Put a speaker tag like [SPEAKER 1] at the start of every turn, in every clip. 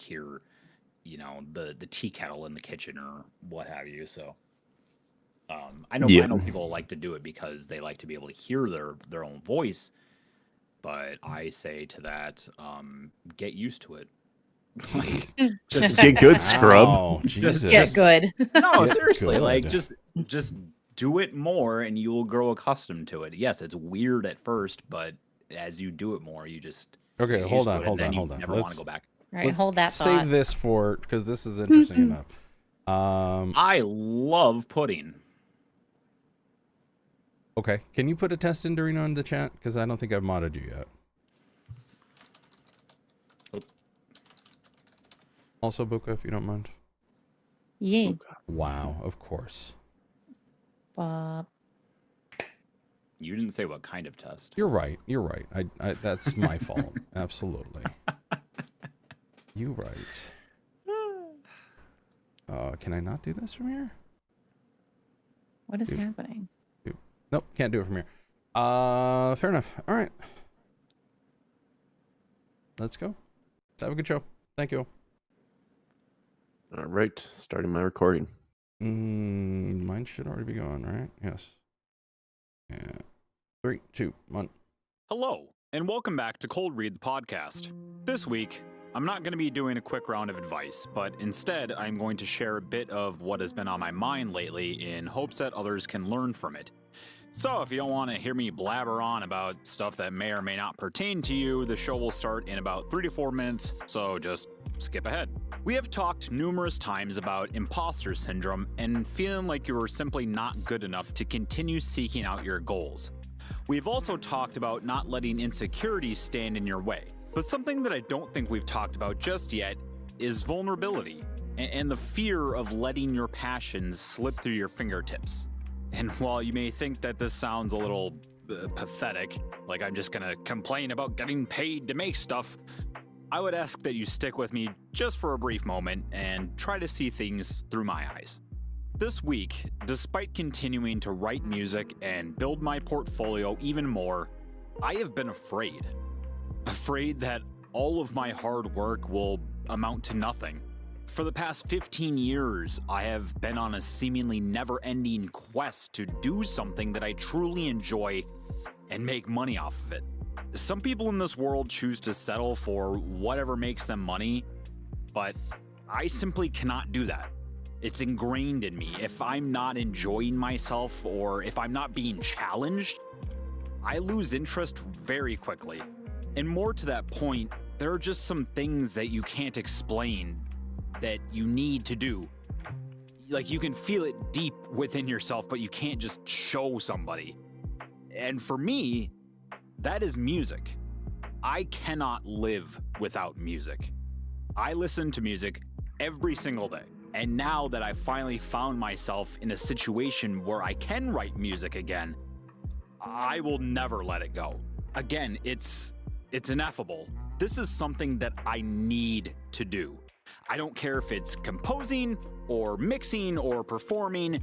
[SPEAKER 1] hear, the tea kettle in the kitchen or what have you. So I know people like to do it because they like to be able to hear their own voice, but I say to that, get used to it. Like,
[SPEAKER 2] just get good, scrub.
[SPEAKER 3] Oh, Jesus.
[SPEAKER 4] Get good.
[SPEAKER 1] No,
[SPEAKER 3] Get
[SPEAKER 1] seriously,
[SPEAKER 3] good.
[SPEAKER 1] like just do it more and you will grow accustomed to it. Yes, it's weird at first, but as you do it more, you just
[SPEAKER 3] Okay,
[SPEAKER 1] get
[SPEAKER 3] hold
[SPEAKER 1] used to
[SPEAKER 3] on,
[SPEAKER 1] it,
[SPEAKER 3] hold
[SPEAKER 1] and
[SPEAKER 3] on,
[SPEAKER 1] then
[SPEAKER 3] hold
[SPEAKER 1] you
[SPEAKER 3] on.
[SPEAKER 1] never want to go back.
[SPEAKER 4] All right,
[SPEAKER 3] Let's
[SPEAKER 4] hold that
[SPEAKER 3] save
[SPEAKER 4] thought.
[SPEAKER 3] this for, because this is interesting enough.
[SPEAKER 1] I love pudding.
[SPEAKER 3] Okay, can you put a test in Dorino in the chat? Because I don't think I've modded you yet. Also, Buka, if you don't mind.
[SPEAKER 4] Yeah.
[SPEAKER 3] Wow, of course.
[SPEAKER 1] You didn't say what kind of test.
[SPEAKER 3] You're right. You're right. I that's my fault. Absolutely. You right. Can I not do this from here?
[SPEAKER 4] What is happening?
[SPEAKER 3] Nope, can't do it from here. Fair enough. All right. Let's go. Let's have a good show. Thank you.
[SPEAKER 2] All right, starting my recording.
[SPEAKER 3] Mine should already be going, right? Yes. Yeah. 3, 2, 1.
[SPEAKER 5] Hello, and welcome back to Cold Read the Podcast. This week, I'm not going to be doing a quick round of advice, but instead I'm going to share a bit of what has been on my mind lately in hopes that others can learn from it. So if you don't want to hear me blabber on about stuff that may or may not pertain to you, the show will start in about 3 to 4 minutes, so just skip ahead. We have talked numerous times about imposter syndrome and feeling like you are simply not good enough to continue seeking out your goals. We've also talked about not letting insecurities stand in your way. But something that I don't think we've talked about just yet is vulnerability and the fear of letting your passions slip through your fingertips. And while you may think that this sounds a little pathetic, like I'm just gonna complain about getting paid to make stuff, I would ask that you stick with me just for a brief moment and try to see things through my eyes. This week, despite continuing to write music and build my portfolio even more, I have been afraid. Afraid that all of my hard work will amount to nothing. For the past 15 years, I have been on a seemingly never-ending quest to do something that I truly enjoy and make money off of it. Some people in this world choose to settle for whatever makes them money, but I simply cannot do that. It's ingrained in me. If I'm not enjoying myself or if I'm not being challenged, I lose interest very quickly. And more to that point, there are just some things that you can't explain that you need to do. Like, you can feel it deep within yourself, but you can't just show somebody. And for me, that is music. I cannot live without music. I listen to music every single day. And now that I've finally found myself in a situation where I can write music again, I will never let it go. Again, it's ineffable. This is something that I need to do. I don't care if it's composing or mixing or performing.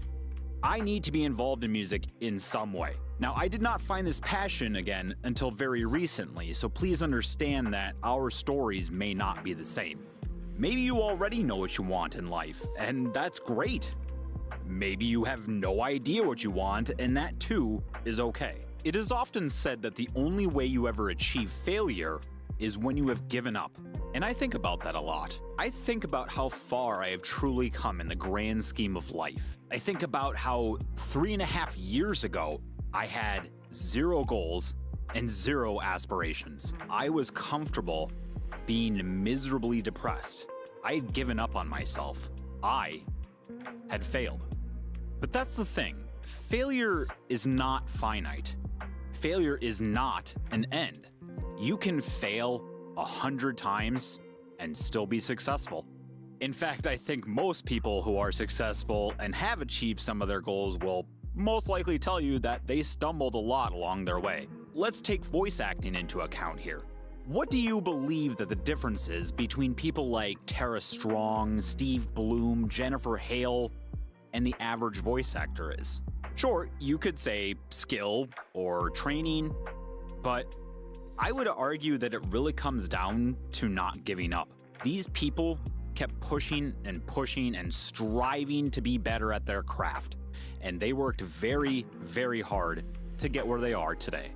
[SPEAKER 5] I need to be involved in music in some way. Now, I did not find this passion again until very recently, so please understand that our stories may not be the same. Maybe you already know what you want in life, and that's great. Maybe you have no idea what you want, and that too is okay. It is often said that the only way you ever achieve failure is when you have given up. And I think about that a lot. I think about how far I have truly come in the grand scheme of life. I think about how 3.5 years ago, I had 0 goals and 0 aspirations. I was comfortable being miserably depressed. I had given up on myself. I had failed. But that's the thing. Failure is not finite. Failure is not an end. You can fail 100 times and still be successful. In fact, I think most people who are successful and have achieved some of their goals will most likely tell you that they stumbled a lot along their way. Let's take voice acting into account here. What do you believe that the difference is between people like Tara Strong, Steve Bloom, Jennifer Hale, and the average voice actor is? Sure, you could say skill or training, but I would argue that it really comes down to not giving up. These people kept pushing and pushing and striving to be better at their craft, and they worked very, very hard to get where they are today.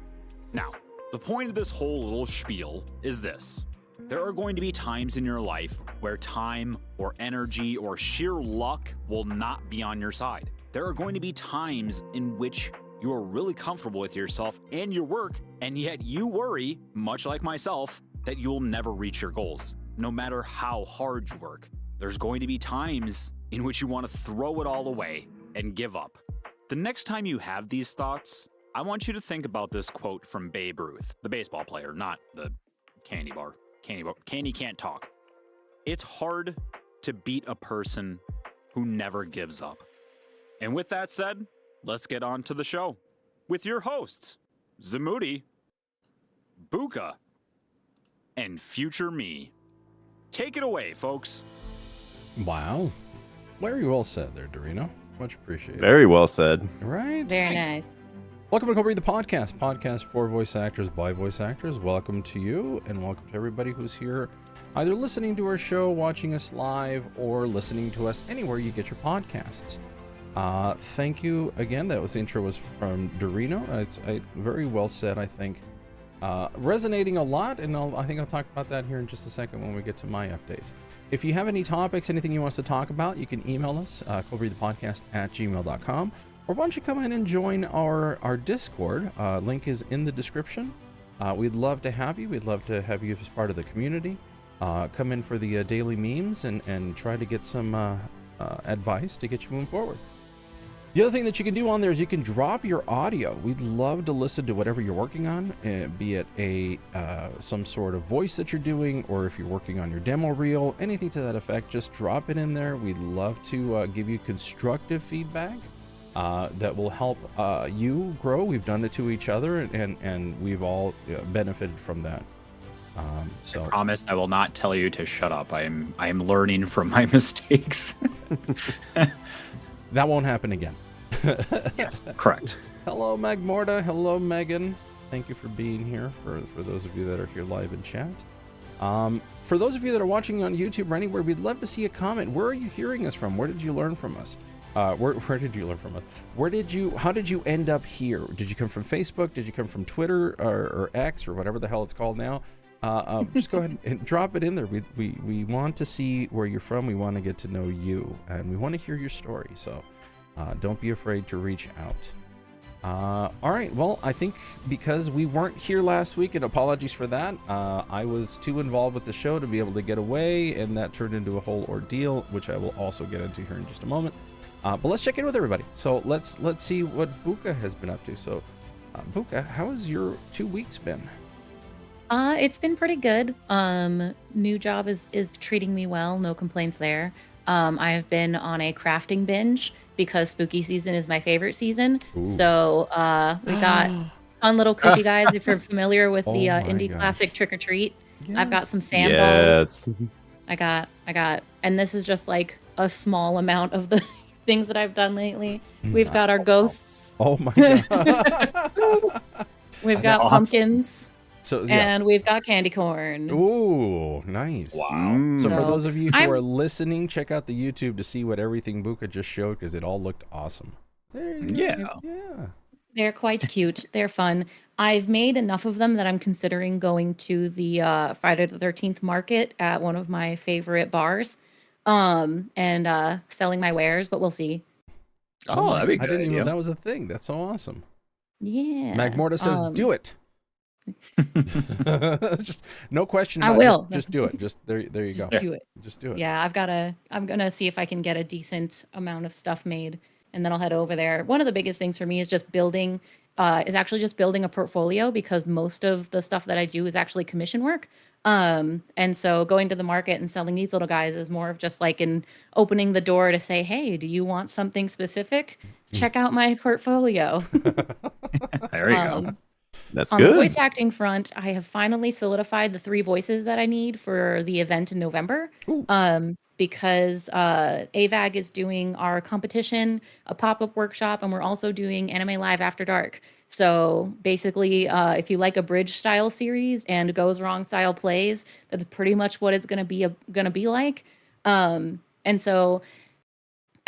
[SPEAKER 5] Now, the point of this whole little spiel is this. There are going to be times in your life where time or energy or sheer luck will not be on your side. There are going to be times in which you are really comfortable with yourself and your work, and yet you worry, much like myself, that you'll never reach your goals, no matter how hard you work. There's going to be times in which you want to throw it all away and give up. The next time you have these thoughts, I want you to think about this quote from Babe Ruth, the baseball player, not the candy bar. Candy can't talk. It's hard to beat a person who never gives up. And with that said, let's get on to the show with your hosts, Zamudi, Buka, and future me. Take it away, folks.
[SPEAKER 3] Wow. Very well said there, Dorino. Much appreciated.
[SPEAKER 2] Very well said.
[SPEAKER 3] Right?
[SPEAKER 4] Very
[SPEAKER 5] Thanks.
[SPEAKER 4] nice.
[SPEAKER 3] Welcome to Cold Read the podcast for voice actors by voice actors. Welcome to you, and welcome to everybody who's here, either listening to our show, watching us live, or listening to us anywhere you get your podcasts. Thank you again. The intro was from Dorino. It's very well said, I think. Resonating a lot, and I think I'll talk about that here in just a second when we get to my updates. If you have any topics, anything you want us to talk about, you can email us, coldreadthepodcast@gmail.com. Or why don't you come in and join our Discord? Link is in the description. We'd love to have you. We'd love to have you as part of the community. Come in for the daily memes and try to get some advice to get you moving forward. The other thing that you can do on there is you can drop your audio. We'd love to listen to whatever you're working on, be it some sort of voice that you're doing, or if you're working on your demo reel, anything to that effect, just drop it in there. We'd love to give you constructive feedback. That will help you grow. We've done it to each other, and we've all benefited from that. So
[SPEAKER 1] I promise I will not tell you to shut up. I am learning from my mistakes.
[SPEAKER 3] that won't happen again.
[SPEAKER 1] Yes, correct.
[SPEAKER 3] Hello, Magmorta. Hello, Megan. Thank you for being here. For those of you that are here live in chat. For those of you that are watching on YouTube or anywhere, we'd love to see a comment. Where are you hearing us from? Where did you learn from us? Where did you learn from us? How did you end up here? Did you come from Facebook? Did you come from Twitter or X or whatever the hell it's called now? Just go ahead and drop it in there. We want to see where you're from. We want to get to know you, and we want to hear your story. So don't be afraid to reach out. All right. Well, I think because we weren't here last week, and apologies for that, I was too involved with the show to be able to get away, and that turned into a whole ordeal, which I will also get into here in just a moment. But let's check in with everybody. So let's see what Buka has been up to. So, Buka, how has your 2 weeks been?
[SPEAKER 4] It's been pretty good. New job is treating me well. No complaints there. I have been on a crafting binge because spooky season is my favorite season.
[SPEAKER 3] Ooh.
[SPEAKER 4] So we got fun little cookie guys. If you're familiar with the
[SPEAKER 3] Oh my
[SPEAKER 4] indie
[SPEAKER 3] gosh.
[SPEAKER 4] classic Trick or Treat, I've
[SPEAKER 3] Yes.
[SPEAKER 4] got some sandballs.
[SPEAKER 2] Yes.
[SPEAKER 4] I got, and this is just like a small amount of the things that I've done lately. We've got our ghosts.
[SPEAKER 3] Oh my god.
[SPEAKER 4] We've
[SPEAKER 1] That's
[SPEAKER 4] got
[SPEAKER 1] awesome.
[SPEAKER 4] pumpkins.
[SPEAKER 3] So yeah.
[SPEAKER 4] And we've got candy corn.
[SPEAKER 3] Ooh, nice.
[SPEAKER 1] Wow.
[SPEAKER 3] So for
[SPEAKER 4] So,
[SPEAKER 3] those of you who
[SPEAKER 4] I'm-
[SPEAKER 3] are listening, check out the YouTube to see what everything Buka just showed, because it all looked awesome. There you go.
[SPEAKER 1] Yeah.
[SPEAKER 3] Yeah.
[SPEAKER 4] They're quite cute. They're fun. I've made enough of them that I'm considering going to the Friday the 13th market at one of my favorite bars, and selling my wares, but we'll see.
[SPEAKER 1] Oh, that'd be a
[SPEAKER 3] I
[SPEAKER 1] good
[SPEAKER 3] didn't even know
[SPEAKER 1] idea.
[SPEAKER 3] that was a thing. That's so awesome.
[SPEAKER 4] Yeah.
[SPEAKER 3] Magmorta says, "Do it." Just no question.
[SPEAKER 4] I
[SPEAKER 3] about it.
[SPEAKER 4] will.
[SPEAKER 3] Just do it. Just there you
[SPEAKER 4] Just
[SPEAKER 3] go.
[SPEAKER 4] do it.
[SPEAKER 3] Just do it.
[SPEAKER 4] Yeah, I'm gonna see if I can get a decent amount of stuff made, and then I'll head over there. One of the biggest things for me is just building a portfolio, because most of the stuff that I do is actually commission work. And so going to the market and selling these little guys is more of just like an opening the door to say, hey, do you want something specific? Check out my portfolio.
[SPEAKER 1] There you go.
[SPEAKER 2] That's
[SPEAKER 4] On the
[SPEAKER 2] good.
[SPEAKER 4] voice acting front, I have finally solidified the 3 voices that I need for the event in November.
[SPEAKER 3] Ooh.
[SPEAKER 4] Because AVAG is doing our competition, a pop-up workshop, and we're also doing Anime Live After Dark. So basically, if you like a bridge style series and goes wrong style plays, that's pretty much what it's gonna be like. And so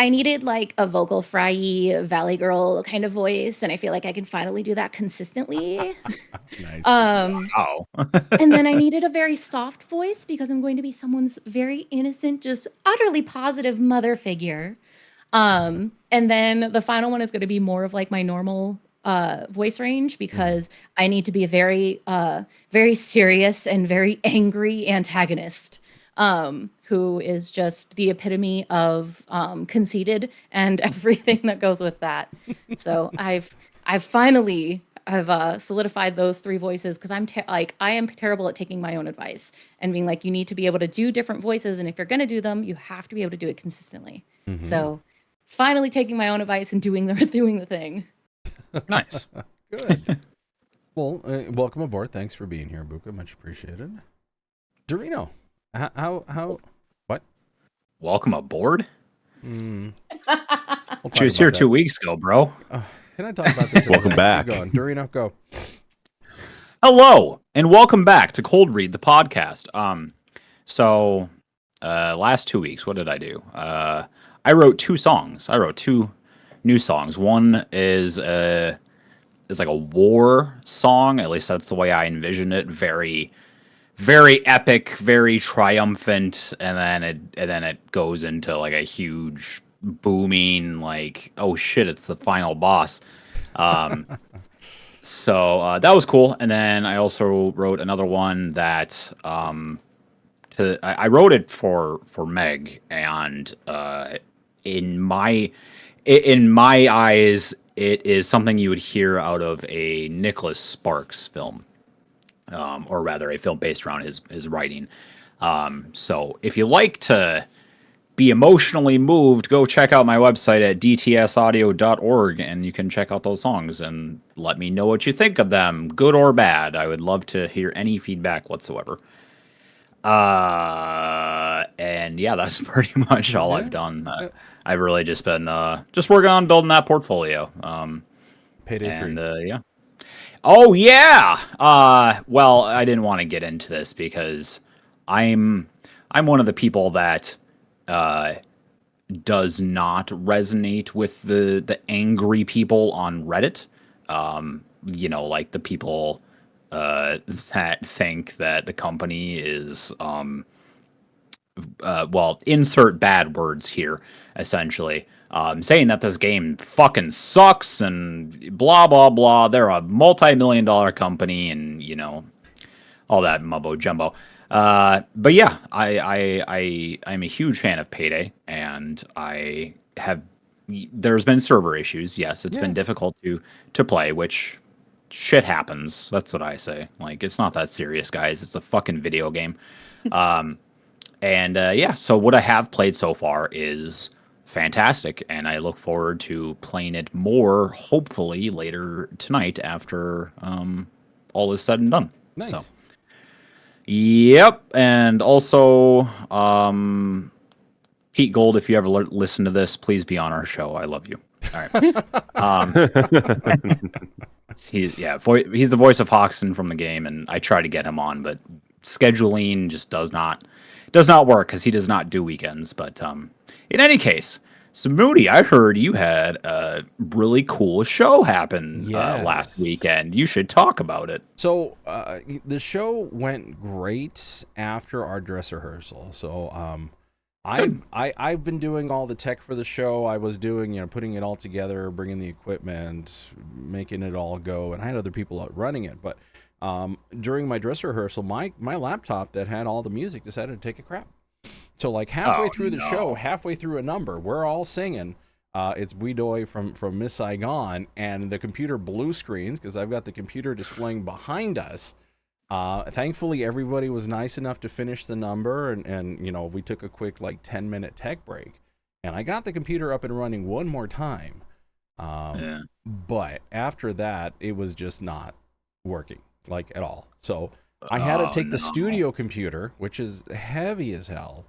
[SPEAKER 4] I needed like a vocal fry Valley Girl kind of voice, and I feel like I can finally do that consistently.
[SPEAKER 3] Nice.
[SPEAKER 1] Wow.
[SPEAKER 4] And then I needed a very soft voice because I'm going to be someone's very innocent, just utterly positive mother figure. And then the final one is going to be more of like my normal voice range because I need to be a very serious and very angry antagonist who is just the epitome of conceited and everything that goes with that. So I've finally I've solidified those three voices because I am terrible at taking my own advice and being like, you need to be able to do different voices, and if you're going to do them, you have to be able to do it consistently. So finally taking my own advice and doing the thing.
[SPEAKER 1] Nice.
[SPEAKER 3] Good. Well, welcome aboard. Thanks for being here, Buka. Much appreciated. Dorino, how what?
[SPEAKER 1] Welcome aboard.
[SPEAKER 3] We'll
[SPEAKER 1] She was here 2 weeks ago, bro.
[SPEAKER 3] Can I talk about this?
[SPEAKER 2] Welcome back.
[SPEAKER 3] Keep going. Dorino, go.
[SPEAKER 1] Hello, and welcome back to Cold Read, the podcast. So last 2 weeks, what did I do? I wrote 2 songs. I wrote 2 new songs. One is like a war song. At least that's the way I envisioned it. Very, very epic, very triumphant, and then it goes into like a huge booming, like, oh shit, it's the final boss. So that was cool. And then I also wrote another one that I wrote it for Meg, and in my eyes, it is something you would hear out of a Nicholas Sparks film, or rather a film based around his writing. So if you like to be emotionally moved, go check out my website at dtsaudio.org, and you can check out those songs and let me know what you think of them, good or bad. I would love to hear any feedback whatsoever. And yeah, that's pretty much all I've done. I've really just been just working on building that portfolio.
[SPEAKER 3] Payday 3.
[SPEAKER 1] Yeah. Oh yeah. Well, I didn't want to get into this because I'm one of the people that does not resonate with the angry people on Reddit. Like the people that think that the company is insert bad words here, essentially. Saying that this game fucking sucks and blah, blah, blah. They're a multi-million-dollar company and, all that mumbo jumbo. But yeah, I'm a huge fan of Payday, and there's been server issues. Yes, it's been difficult to play, which shit happens. That's what I say. Like, it's not that serious, guys. It's a fucking video game. So what I have played so far is fantastic, and I look forward to playing it more, hopefully later tonight after all is said and done.
[SPEAKER 3] Nice.
[SPEAKER 1] So, yep, and also Pete Gold, if you ever listen to this, please be on our show. I love you. All right. He's the voice of Hoxton from the game, and I try to get him on, but scheduling just does not work because he does not do weekends. But in any case, so Moody, I heard you had a really cool show happen last weekend. You should talk about it.
[SPEAKER 3] So the show went great after our dress rehearsal. So I've been doing all the tech for the show. I was doing, putting it all together, bringing the equipment, making it all go, and I had other people out running it. But during my dress rehearsal, my laptop that had all the music decided to take a crap. So like halfway through the show, halfway through a number, we're all singing. It's We Doi from Miss Saigon, and the computer blue screens because I've got the computer displaying behind us. Thankfully, everybody was nice enough to finish the number, and we took a quick 10-minute tech break, and I got the computer up and running one more time. But after that, it was just not working at all. So I had to take the studio computer, which is heavy as hell,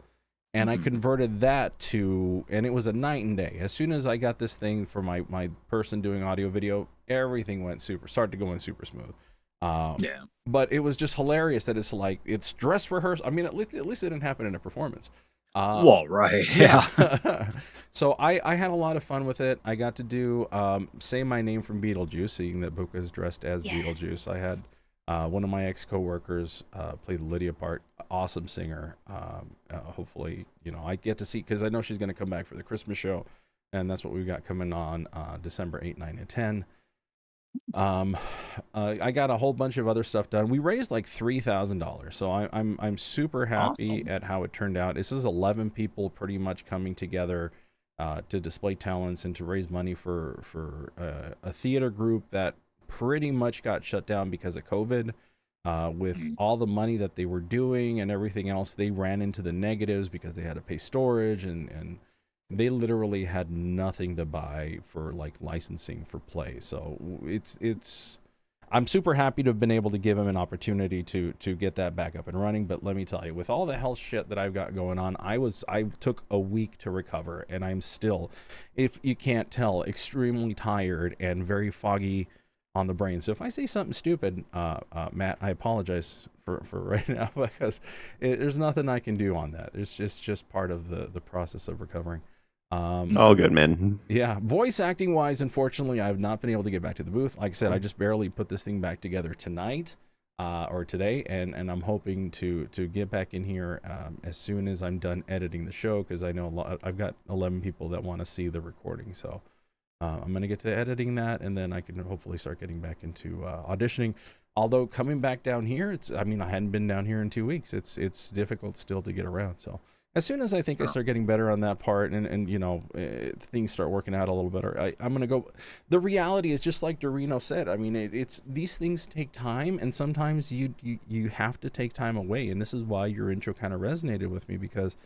[SPEAKER 3] And I converted that to, and it was a night and day. As soon as I got this thing for my person doing audio video, everything started to go in super smooth.
[SPEAKER 1] Yeah.
[SPEAKER 3] But it was just hilarious that it's like, it's dress rehearsal. I mean, at least it didn't happen in a performance.
[SPEAKER 1] Well, right. Yeah.
[SPEAKER 3] So I had a lot of fun with it. I got to do Say My Name from Beetlejuice, seeing that Buka's dressed as Beetlejuice. I had one of my ex-coworkers play the Lydia part. Awesome singer. Hopefully, I get to see, because I know she's going to come back for the Christmas show, and that's what we've got coming on December 8, 9, and 10. I got a whole bunch of other stuff done. We raised like $3,000, so I'm super happy at how it turned out. This is 11 people pretty much coming together to display talents and to raise money for a theater group that pretty much got shut down because of COVID. With all the money that they were doing and everything else, they ran into the negatives because they had to pay storage, and they literally had nothing to buy for like licensing for play. So I'm super happy to have been able to give them an opportunity to get that back up and running. But let me tell you, with all the health shit that I've got going on, I took a week to recover, and I'm still, if you can't tell, extremely tired and very foggy on the brain. So if I say something stupid, Matt, I apologize for right now, because there's nothing I can do on that. It's just part of the process of recovering.
[SPEAKER 2] All good, man.
[SPEAKER 3] Yeah, voice acting wise, unfortunately, I have not been able to get back to the booth. Like I said, I just barely put this thing back together tonight or today, and I'm hoping to get back in here as soon as I'm done editing the show, because I know I've got 11 people that want to see the recording. So I'm going to get to editing that, and then I can hopefully start getting back into auditioning. Although coming back down here, I hadn't been down here in 2 weeks. It's difficult still to get around. So as soon as I think I start getting better on that part, and things start working out a little better, I'm going to go. The reality is, just like Dorino said, I mean, it's these things take time, and sometimes you have to take time away. And this is why your intro kind of resonated with me, because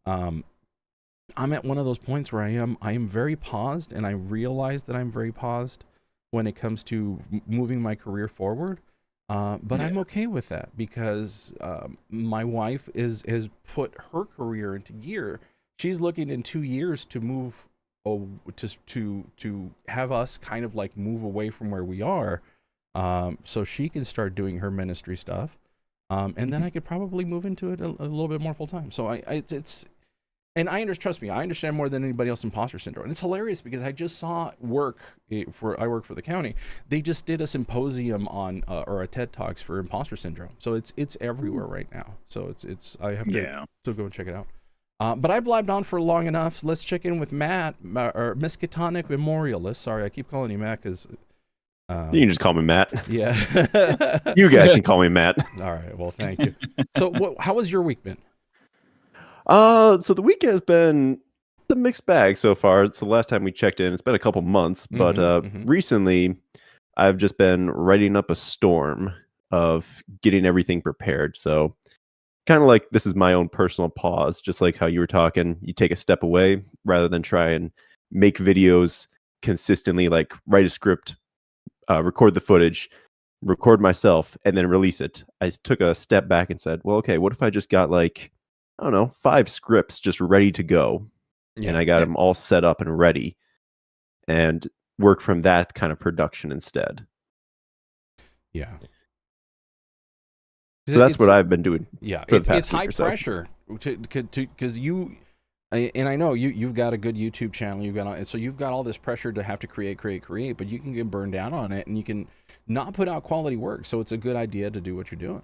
[SPEAKER 3] I'm at one of those points where I am very paused, and I realize that I'm very paused when it comes to moving my career forward. But I'm okay with that, because my wife has put her career into gear. She's looking in 2 years to move, to have us kind of like move away from where we are, so she can start doing her ministry stuff, and then I could probably move into it a little bit more full time. So and trust me, I understand more than anybody else imposter syndrome. And it's hilarious, because I just saw I work for the county. They just did a symposium on or a TED Talks for imposter syndrome. So it's everywhere right now. So I have to still go and check it out. But I blabbed on for long enough. Let's check in with Matt, or Miskatonic Memorialist. Sorry, I keep calling you Matt because
[SPEAKER 2] You can just call me Matt.
[SPEAKER 3] yeah.
[SPEAKER 2] You guys can call me Matt.
[SPEAKER 3] All right. Well, thank you. So how has your week been?
[SPEAKER 2] So the week has been a mixed bag so far. It's the last time we checked in. It's been a couple months, but recently I've just been writing up a storm of getting everything prepared. So kind of like this is my own personal pause, just like how you were talking. You take a step away rather than try and make videos consistently, like write a script, record the footage, record myself, and then release it. I took a step back and said, well, okay, what if I just got like, I don't know, 5 scripts just ready to go, and I got them all set up and ready, and work from that kind of production instead.
[SPEAKER 3] Yeah.
[SPEAKER 2] So that's what I've been doing.
[SPEAKER 3] Yeah,
[SPEAKER 2] for the past
[SPEAKER 3] it's high
[SPEAKER 2] week or so.
[SPEAKER 3] pressure because you, and I know you've got a good YouTube channel. You've got all this pressure to have to create, but you can get burned down on it, and you can not put out quality work. So it's a good idea to do what you're doing.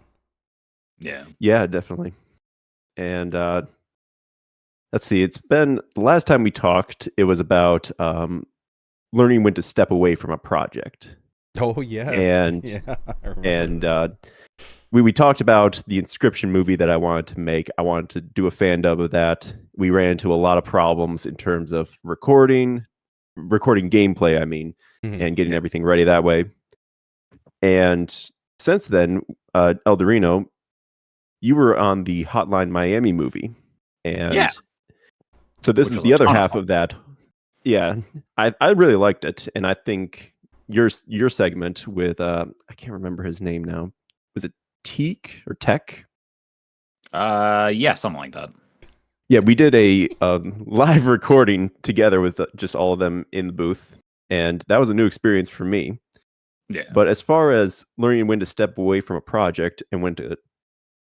[SPEAKER 2] Yeah, definitely. And let's see, it's been the last time we talked, it was about learning when to step away from a project.
[SPEAKER 3] Oh yes.
[SPEAKER 2] And we talked about the Inscription movie that I wanted to make. I wanted to do a fan dub of that. We ran into a lot of problems in terms of recording gameplay, and getting everything ready that way. And since then, Eldorino, you were on the Hotline Miami movie, and so this is the other half of that. Yeah, I really liked it, and I think your segment with I can't remember his name now. Was it Teak or Tech?
[SPEAKER 1] Yeah, something like that.
[SPEAKER 2] Yeah, we did a live recording together with just all of them in the booth, and that was a new experience for me.
[SPEAKER 1] Yeah.
[SPEAKER 2] But as far as learning when to step away from a project and when to,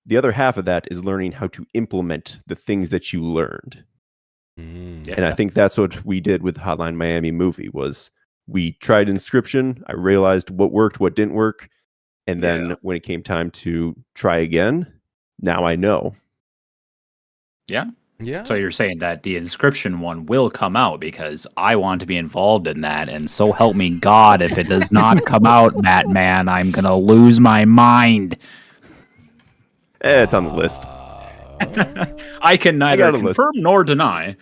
[SPEAKER 2] the other half of that is learning how to implement the things that you learned.
[SPEAKER 1] Yeah.
[SPEAKER 2] And I think that's what we did with Hotline Miami movie was we tried Inscription. I realized what worked, what didn't work. And then when it came time to try again, now I know.
[SPEAKER 1] Yeah.
[SPEAKER 3] Yeah.
[SPEAKER 1] So you're saying that the Inscription one will come out because I want to be involved in that, and so help me God, if it does not come out, Matt Man, I'm gonna lose my mind.
[SPEAKER 2] It's on the list.
[SPEAKER 1] I can neither
[SPEAKER 2] got a list.
[SPEAKER 1] confirm nor deny.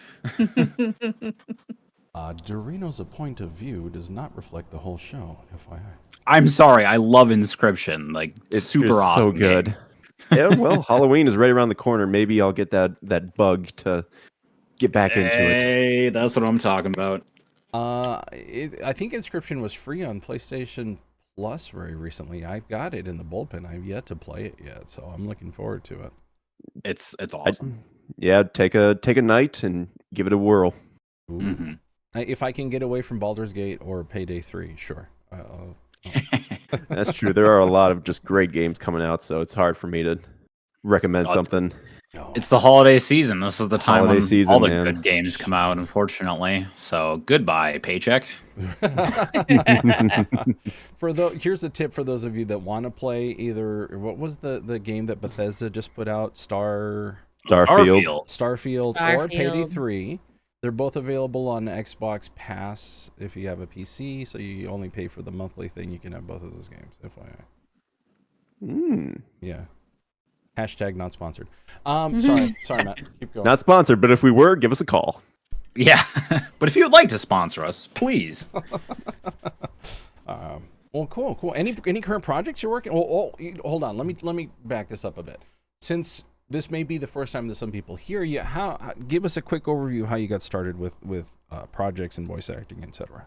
[SPEAKER 3] Dorino's a point of view does not reflect the whole show, FYI.
[SPEAKER 1] I'm sorry, I love Inscription. Like, it's super awesome.
[SPEAKER 2] So good.
[SPEAKER 1] Game.
[SPEAKER 2] Yeah, well, Halloween is right around the corner. Maybe I'll get that bug to get back into it.
[SPEAKER 1] Hey, that's what I'm talking about.
[SPEAKER 3] I think Inscription was free on PlayStation Plus very recently. I've got it in the bullpen. I've yet to play it yet, so I'm looking forward to it.
[SPEAKER 1] It's awesome.
[SPEAKER 2] Take a night and give it a whirl.
[SPEAKER 1] Mm-hmm.
[SPEAKER 3] If I can get away from Baldur's Gate or Payday 3, sure.
[SPEAKER 2] That's true. There are a lot of just great games coming out, so it's hard for me to recommend something.
[SPEAKER 1] It's the holiday season. This is the time when
[SPEAKER 2] season,
[SPEAKER 1] all the
[SPEAKER 2] man.
[SPEAKER 1] good games come out, unfortunately. So goodbye, paycheck.
[SPEAKER 3] Here's a tip for those of you that want to play either. What was the game that Bethesda just put out? Starfield or Payday 3. They're both available on Xbox Pass if you have a PC, so you only pay for the monthly thing. You can have both of those games, FYI. Yeah. Hashtag not sponsored. Sorry, Matt. Keep going.
[SPEAKER 2] Not sponsored, but if we were, give us a call.
[SPEAKER 1] Yeah, but if you would like to sponsor us, please.
[SPEAKER 3] Well, cool. Any current projects you're working? Oh, hold on. Let me back this up a bit. Since this may be the first time that some people hear you, give us a quick overview of how you got started with projects and voice acting, etc.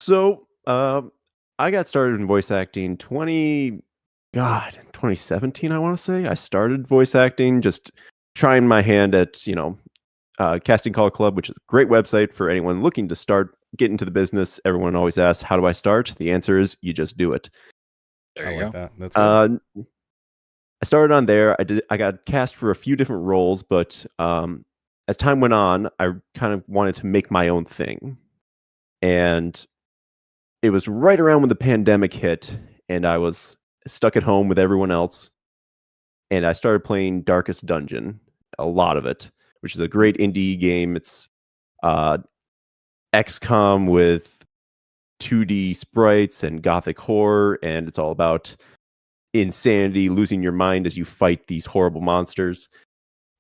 [SPEAKER 2] So, I got started in voice acting 2017, I want to say. I started voice acting, just trying my hand at, Casting Call Club, which is a great website for anyone looking to get into the business. Everyone always asks, how do I start? The answer is you just do it.
[SPEAKER 1] There you
[SPEAKER 3] like
[SPEAKER 1] go.
[SPEAKER 3] That. That's good.
[SPEAKER 2] I started on there. I got cast for a few different roles, but as time went on, I kind of wanted to make my own thing. And it was right around when the pandemic hit, and I was stuck at home with everyone else. And I started playing Darkest Dungeon, a lot of it, which is a great indie game. It's XCOM with 2D sprites and gothic horror, and it's all about insanity, losing your mind as you fight these horrible monsters.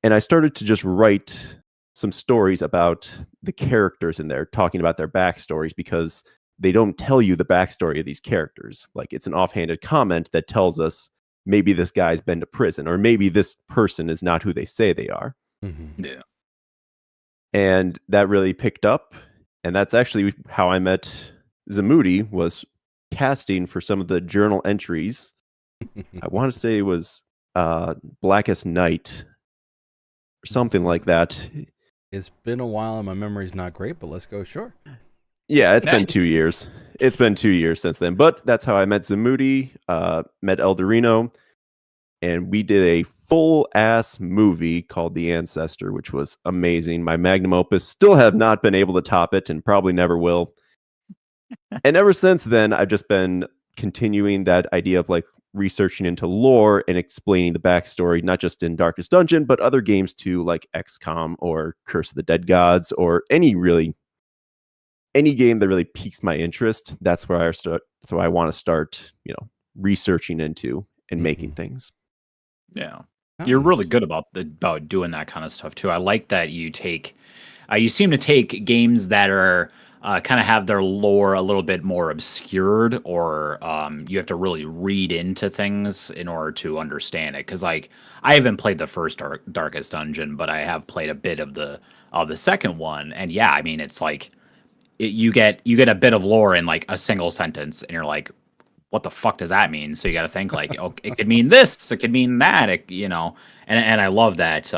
[SPEAKER 2] And I started to just write some stories about the characters in there, talking about their backstories, because they don't tell you the backstory of these characters. Like, it's an offhanded comment that tells us maybe this guy's been to prison, or maybe this person is not who they say they are.
[SPEAKER 3] Mm-hmm.
[SPEAKER 1] Yeah.
[SPEAKER 2] And that really picked up. And that's actually how I met Zamudi, was casting for some of the journal entries. I want to say it was Blackest Night or something like that.
[SPEAKER 3] It's been a while and my memory's not great, but let's go. Sure.
[SPEAKER 2] Yeah, it's been 2 years. It's been 2 years since then. But that's how I met Zamudi, met Eldorino, and we did a full-ass movie called The Ancestor, which was amazing. My magnum opus. Still have not been able to top it, and probably never will. And ever since then, I've just been continuing that idea of like researching into lore and explaining the backstory, not just in Darkest Dungeon, but other games too, like XCOM or Curse of the Dead Gods, or any game that really piques my interest. That's where I start. So I want to start, researching into and making things.
[SPEAKER 1] Yeah.
[SPEAKER 3] Nice.
[SPEAKER 1] You're really good about doing that kind of stuff too. I like that you seem to take games that are kind of have their lore a little bit more obscured, or you have to really read into things in order to understand it. Because like, I haven't played the first Darkest Dungeon, but I have played a bit of the second one, and yeah, I mean, it's like you get a bit of lore in like a single sentence, and you're like, what the fuck does that mean? So you got to think like, oh, it could mean this, it could mean that, and I love that.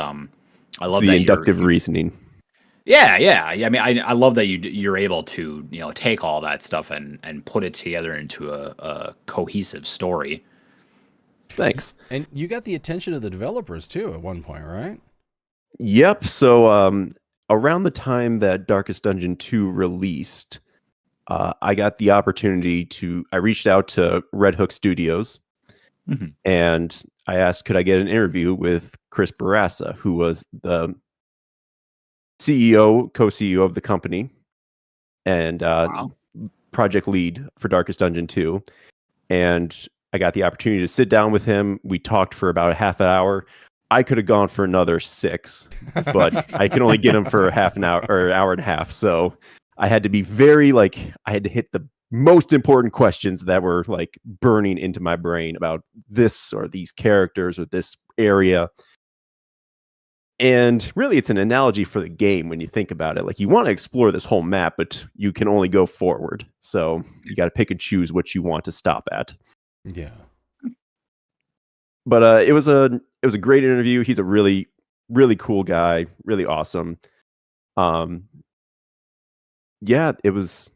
[SPEAKER 1] I love
[SPEAKER 2] the
[SPEAKER 1] that
[SPEAKER 2] inductive reasoning.
[SPEAKER 1] Yeah. I mean, I love that you're able to take all that stuff and put it together into a cohesive story.
[SPEAKER 2] Thanks.
[SPEAKER 3] And you got the attention of the developers too at one point, right?
[SPEAKER 2] Yep. So around the time that Darkest Dungeon 2 released, I got the opportunity I reached out to Red Hook Studios, and I asked, could I get an interview with Chris Barassa, who was the co-CEO of the company, and project lead for Darkest Dungeon 2. And I got the opportunity to sit down with him. We talked for about a half an hour. I could have gone for another 6, but I could only get him for half an hour or an hour and a half. So I had to be I had to hit the most important questions that were like burning into my brain about this or these characters or this area. And really, it's an analogy for the game when you think about it. Like, you want to explore this whole map, but you can only go forward. So you got to pick and choose what you want to stop at.
[SPEAKER 3] Yeah.
[SPEAKER 2] But it was a great interview. He's a really, really cool guy, really awesome. Yeah, it was.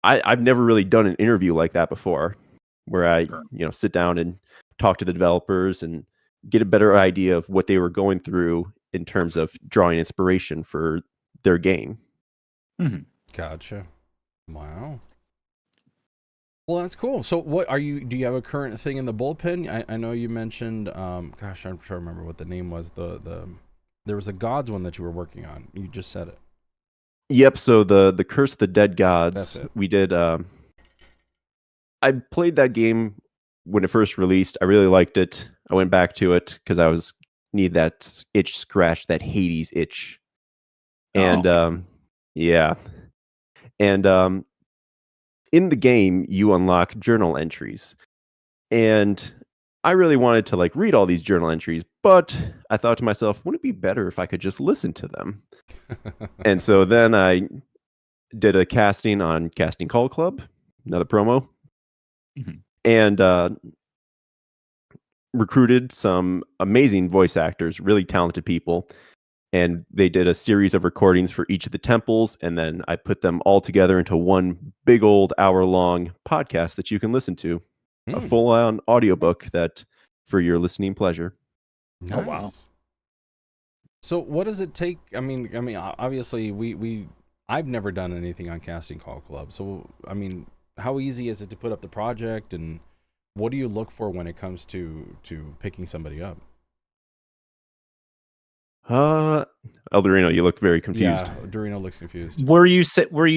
[SPEAKER 2] I've never really done an interview like that before, where I sit down and talk to the developers and get a better idea of what they were going through in terms of drawing inspiration for their game.
[SPEAKER 3] Gotcha. Wow. Well, that's cool. So do you have a current thing in the bullpen? I know you mentioned, gosh, I'm trying to remember what the name was. There was a Gods one that you were working on. You just said it.
[SPEAKER 2] Yep. So the Curse of the Dead Gods,
[SPEAKER 3] That's it.
[SPEAKER 2] we did. I played that game when it first released. I really liked it. I went back to it because I need that itch scratch, that Hades itch. And yeah. And in the game, you unlock journal entries. And I really wanted to like read all these journal entries, but I thought to myself, wouldn't it be better if I could just listen to them? And so then I did a casting on Casting Call Club, another promo, and recruited some amazing voice actors, really talented people. And they did a series of recordings for each of the temples, and then I put them all together into one big old hour-long podcast that you can listen to, a full-on audiobook that for your listening pleasure.
[SPEAKER 3] Nice.
[SPEAKER 1] Oh wow!
[SPEAKER 3] So what does it take? I mean, obviously I've never done anything on Casting Call Club. So I mean, how easy is it to put up the project, and what do you look for when it comes to picking somebody up?
[SPEAKER 2] Eldorino, you look very confused.
[SPEAKER 3] Yeah, Dorino looks confused.
[SPEAKER 1] Were you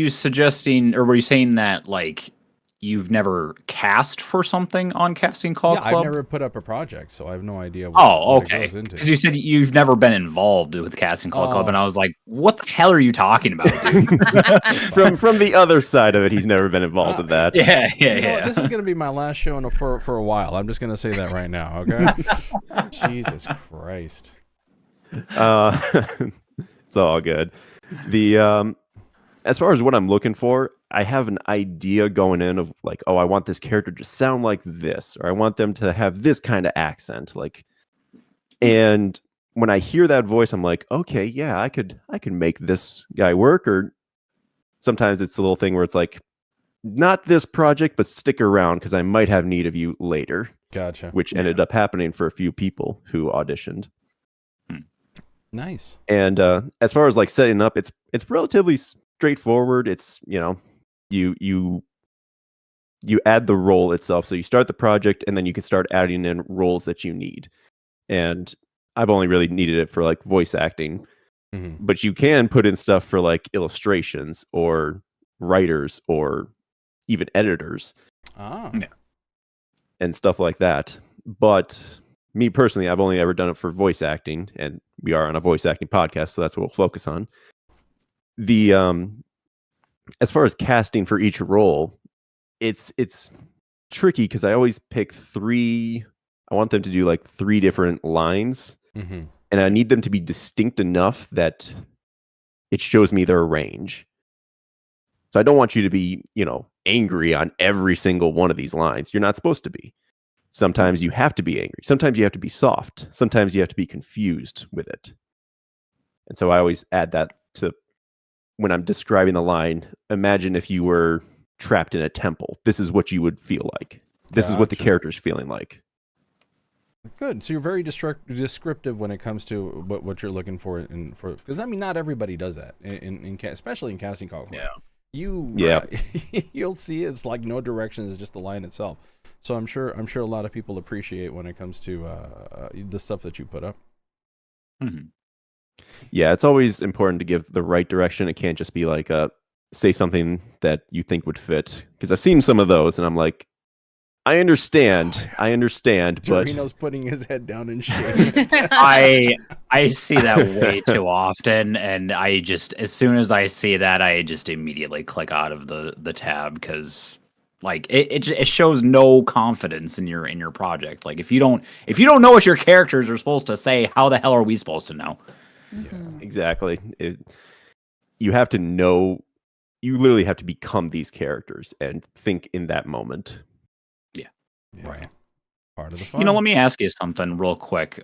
[SPEAKER 1] suggesting, or were you saying that like you've never cast for something on Casting Call Club?
[SPEAKER 3] I've never put up a project, so I have no idea
[SPEAKER 1] what
[SPEAKER 3] it goes into.
[SPEAKER 1] Because you said you've never been involved with Casting Call Club, and I was like, what the hell are you talking about, dude?
[SPEAKER 2] from the other side of it, he's never been involved with that.
[SPEAKER 1] Yeah.
[SPEAKER 3] This is going to be my last show for a while. I'm just going to say that right now, okay? Jesus Christ.
[SPEAKER 2] It's all good. As far as what I'm looking for, I have an idea going in of like, oh, I want this character to sound like this, or I want them to have this kind of accent, like. And when I hear that voice, I'm like, okay, yeah, I could make this guy work. Or sometimes it's a little thing where it's like, not this project, but stick around because I might have need of you later.
[SPEAKER 3] Gotcha.
[SPEAKER 2] Which ended up happening for a few people who auditioned.
[SPEAKER 3] Nice.
[SPEAKER 2] And as far as like setting up, it's relatively straightforward. It's you add the role itself. So you start the project, and then you can start adding in roles that you need. And I've only really needed it for like voice acting, but you can put in stuff for like illustrations or writers or even editors, and stuff like that. But me personally, I've only ever done it for voice acting, and we are on a voice acting podcast, so that's what we'll focus on. The as far as casting for each role, it's tricky because I always pick 3. I want them to do like 3 different lines, and I need them to be distinct enough that it shows me their range. So I don't want you to be, angry on every single one of these lines. You're not supposed to be. Sometimes you have to be angry. Sometimes you have to be soft. Sometimes you have to be confused with it. And so I always add that to when I'm describing the line. Imagine if you were trapped in a temple. This is what you would feel like. This is what the
[SPEAKER 3] Gotcha.
[SPEAKER 2] character's feeling like.
[SPEAKER 3] Good. So you're very descriptive when it comes to what you're looking for, because I mean, not everybody does that, especially in casting call.
[SPEAKER 1] Yeah.
[SPEAKER 3] You'll see it's like no direction is just the line itself. So I'm sure a lot of people appreciate when it comes to the stuff that you put up.
[SPEAKER 1] Mm-hmm.
[SPEAKER 2] Yeah, it's always important to give the right direction. It can't just be like say something that you think would fit, because I've seen some of those and I'm like, I understand, but
[SPEAKER 3] Dorino's putting his head down in shame.
[SPEAKER 1] I see that way too often, and I just, as soon as I see that, I just immediately click out of the tab, because like it shows no confidence in your project. Like if you don't know what your characters are supposed to say, how the hell are we supposed to know?
[SPEAKER 2] Yeah, exactly. You have to know. You literally have to become these characters and think in that moment.
[SPEAKER 3] Yeah.
[SPEAKER 1] Right.
[SPEAKER 3] Part of the fun.
[SPEAKER 1] You know, let me ask you something real quick.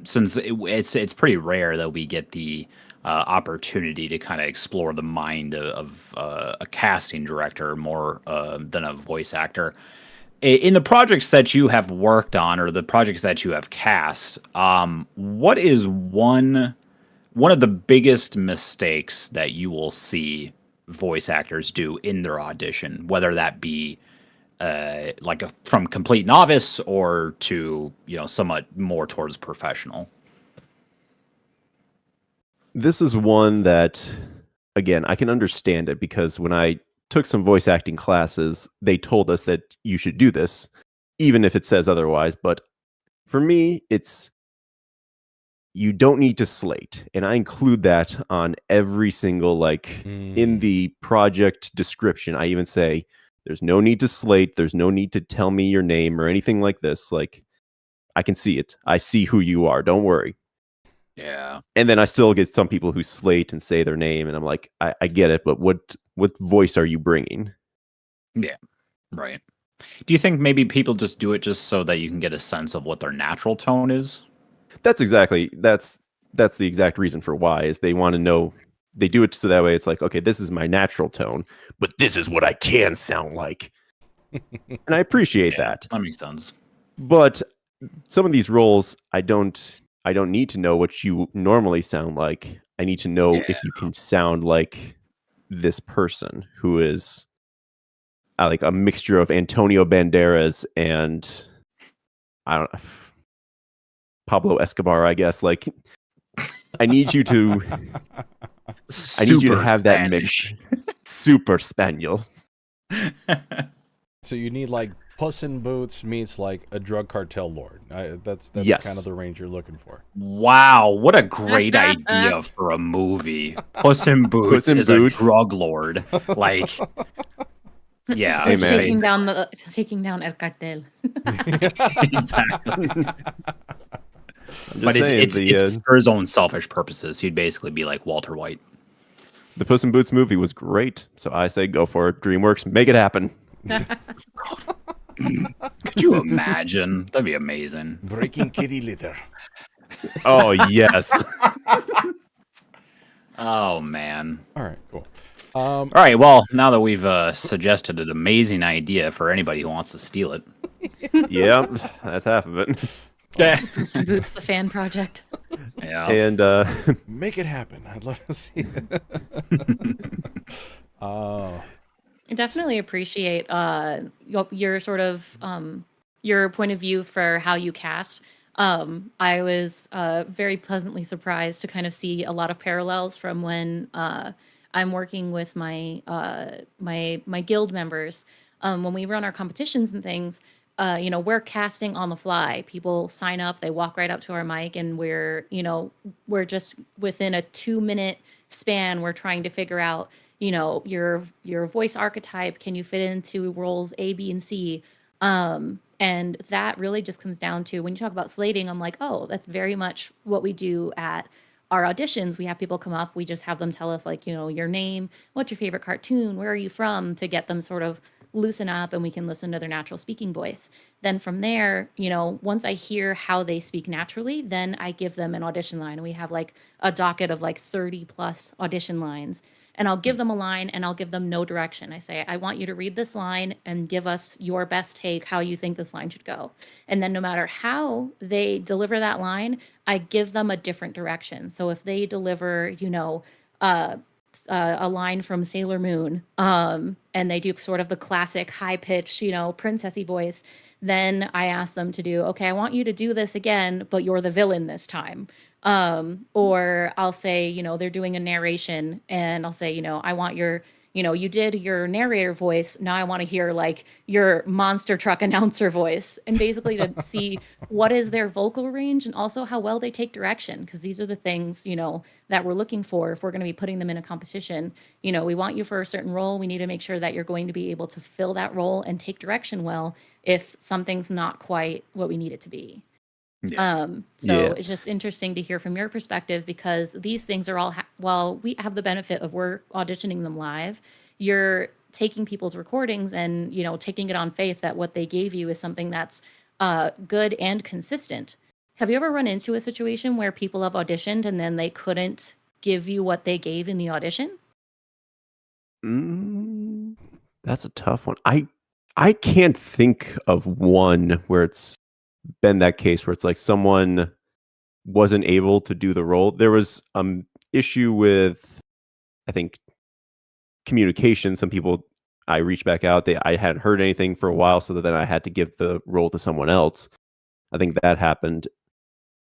[SPEAKER 1] Since it's pretty rare that we get the opportunity to kind of explore the mind of a casting director more than a voice actor. In the projects that you have worked on, or the projects that you have cast, what is one of the biggest mistakes that you will see voice actors do in their audition, whether that be from complete novice or to, somewhat more towards professional?
[SPEAKER 2] This is one that, again, I can understand it, because when I took some voice acting classes, they told us that you should do this, even if it says otherwise. But for me, it's, you don't need to slate. And I include that on every single, in the project description, I even say, there's no need to slate. There's no need to tell me your name or anything like this. Like, I can see it. I see who you are. Don't worry.
[SPEAKER 1] Yeah.
[SPEAKER 2] And then I still get some people who slate and say their name, and I'm like, I get it, but what voice are you bringing?
[SPEAKER 1] Yeah. Right. Do you think maybe people just do it just so that you can get a sense of what their natural tone is?
[SPEAKER 2] That's the exact reason for why, is they want to know. They do it so that way it's like, okay, this is my natural tone, but this is what I can sound like. And I appreciate that.
[SPEAKER 1] That makes sense.
[SPEAKER 2] But some of these roles, I don't need to know what you normally sound like. I need to know if you can sound like this person who is like a mixture of Antonio Banderas and I don't know, Pablo Escobar, I guess. Like, I need you to have that mix. Super Spaniel.
[SPEAKER 3] So you need like Puss in Boots meets like a drug cartel lord. That's
[SPEAKER 2] Yes.
[SPEAKER 3] kind of the range you're looking for.
[SPEAKER 1] Wow, what a great idea for a movie. Puss in Boots is a drug lord. Like, yeah.
[SPEAKER 2] Hey, man.
[SPEAKER 4] taking down El Cartel.
[SPEAKER 1] Exactly. But
[SPEAKER 2] saying,
[SPEAKER 1] it's for his own selfish purposes. He'd basically be like Walter White.
[SPEAKER 2] The Puss in Boots movie was great, so I say go for it. DreamWorks, make it happen.
[SPEAKER 1] Could you imagine? That'd be amazing.
[SPEAKER 3] Breaking kitty litter.
[SPEAKER 2] Oh, yes.
[SPEAKER 1] Oh, man.
[SPEAKER 3] All right, cool.
[SPEAKER 1] All right, well, now that we've suggested an amazing idea for anybody who wants to steal it.
[SPEAKER 2] Yep, that's half of it.
[SPEAKER 4] Puss in Boots, the fan project.
[SPEAKER 1] Yeah.
[SPEAKER 2] And
[SPEAKER 3] make it happen. I'd love to see it.
[SPEAKER 4] I definitely appreciate your sort of your point of view for how you cast. I was very pleasantly surprised to kind of see a lot of parallels from when I'm working with my my guild members. When we run our competitions and things, we're casting on the fly. People sign up, they walk right up to our mic, and we're just within a 2-minute span, we're trying to figure out, your voice archetype. Can you fit into roles A, B, and C? And that really just comes down to, when you talk about slating, I'm like, oh, that's very much what we do at our auditions. We have people come up, we just have them tell us, like, your name, what's your favorite cartoon, where are you from, to get them sort of loosen up and we can listen to their natural speaking voice. Then from there, once I hear how they speak naturally, then I give them an audition line. And we have like a docket of like 30 plus audition lines. And I'll give them a line and I'll give them no direction. I say, I want you to read this line and give us your best take, how you think this line should go. And then no matter how they deliver that line, I give them a different direction. So if they deliver, a line from Sailor Moon, and they do sort of the classic high pitch, princessy voice, then I ask them to do, okay, I want you to do this again, but you're the villain this time. Or I'll say, they're doing a narration and I'll say, I want you did your narrator voice. Now I want to hear like your monster truck announcer voice, and basically to see what is their vocal range and also how well they take direction. Because these are the things, that we're looking for if we're going to be putting them in a competition. We want you for a certain role. We need to make sure that you're going to be able to fill that role and take direction well if something's not quite what we need it to be.
[SPEAKER 1] Yeah.
[SPEAKER 4] It's just interesting to hear from your perspective, because these things are all, while we have the benefit of we're auditioning them live, you're taking people's recordings and, taking it on faith that what they gave you is something that's good and consistent. Have you ever run into a situation where people have auditioned and then they couldn't give you what they gave in the audition?
[SPEAKER 2] That's a tough one. I can't think of one where it's been that case where it's like someone wasn't able to do the role. There was issue with, I think, communication. Some people, I reached back out, I hadn't heard anything for a while, so then I had to give the role to someone else. I think that happened.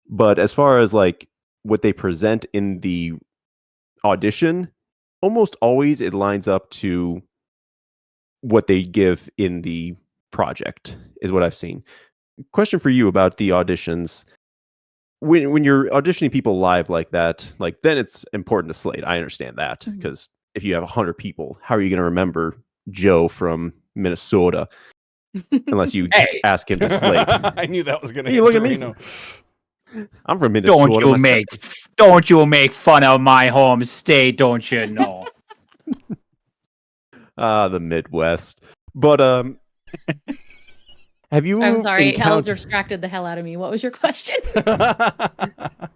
[SPEAKER 2] But as far as like what they present in the audition, almost always it lines up to what they give in the project, is what I've seen. Question for you about the auditions. When you're auditioning people live like that, like then it's important to slate. I understand that, because if you have 100 people, how are you going to remember Joe from Minnesota unless you ask him to slate?
[SPEAKER 3] I knew that was going to.
[SPEAKER 2] You look at me. I'm from Minnesota.
[SPEAKER 1] Don't you make fun of my home state? Don't you know?
[SPEAKER 2] The Midwest. But have you?
[SPEAKER 4] I'm sorry, Hal distracted the hell out of me. What was your question?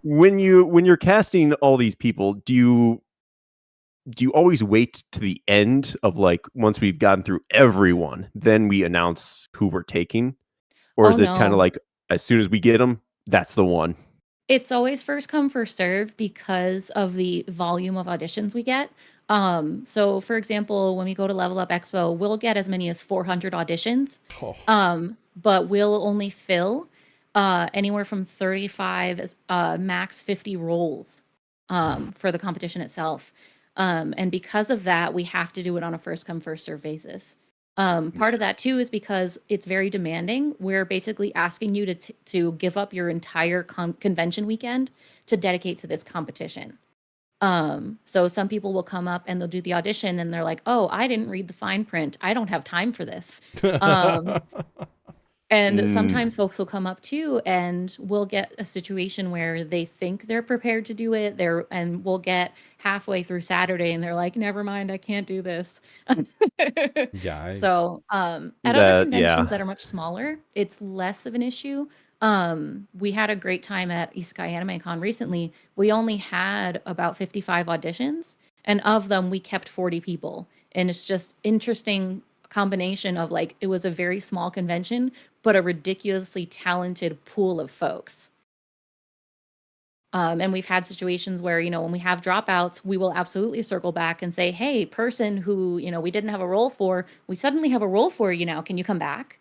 [SPEAKER 2] When you're casting all these people, do you always wait to the end of like once we've gotten through everyone, then we announce who we're taking, or is it kind of like as soon as we get them, that's the one?
[SPEAKER 4] It's always first come, first serve because of the volume of auditions we get. So for example, when we go to Level Up Expo, we'll get as many as 400 auditions. But we'll only fill anywhere from 35 max 50 roles for the competition itself. And because of that, we have to do it on a first come, first serve basis. Part of that too is because it's very demanding. We're basically asking you to give up your entire convention weekend to dedicate to this competition. So some people will come up and they'll do the audition and they're like, oh, I didn't read the fine print. I don't have time for this. And sometimes folks will come up too, and we'll get a situation where they think they're prepared to do it. And we'll get halfway through Saturday and they're like, never mind, I can't do this. So at other conventions that are much smaller, it's less of an issue. We had a great time at Isekai Anime Con recently. We only had about 55 auditions, and of them we kept 40 people. And it's just interesting combination of like, it was a very small convention, but a ridiculously talented pool of folks. And we've had situations where, when we have dropouts, we will absolutely circle back and say, hey, person who, we didn't have a role for, we suddenly have a role for you now. Can you come back?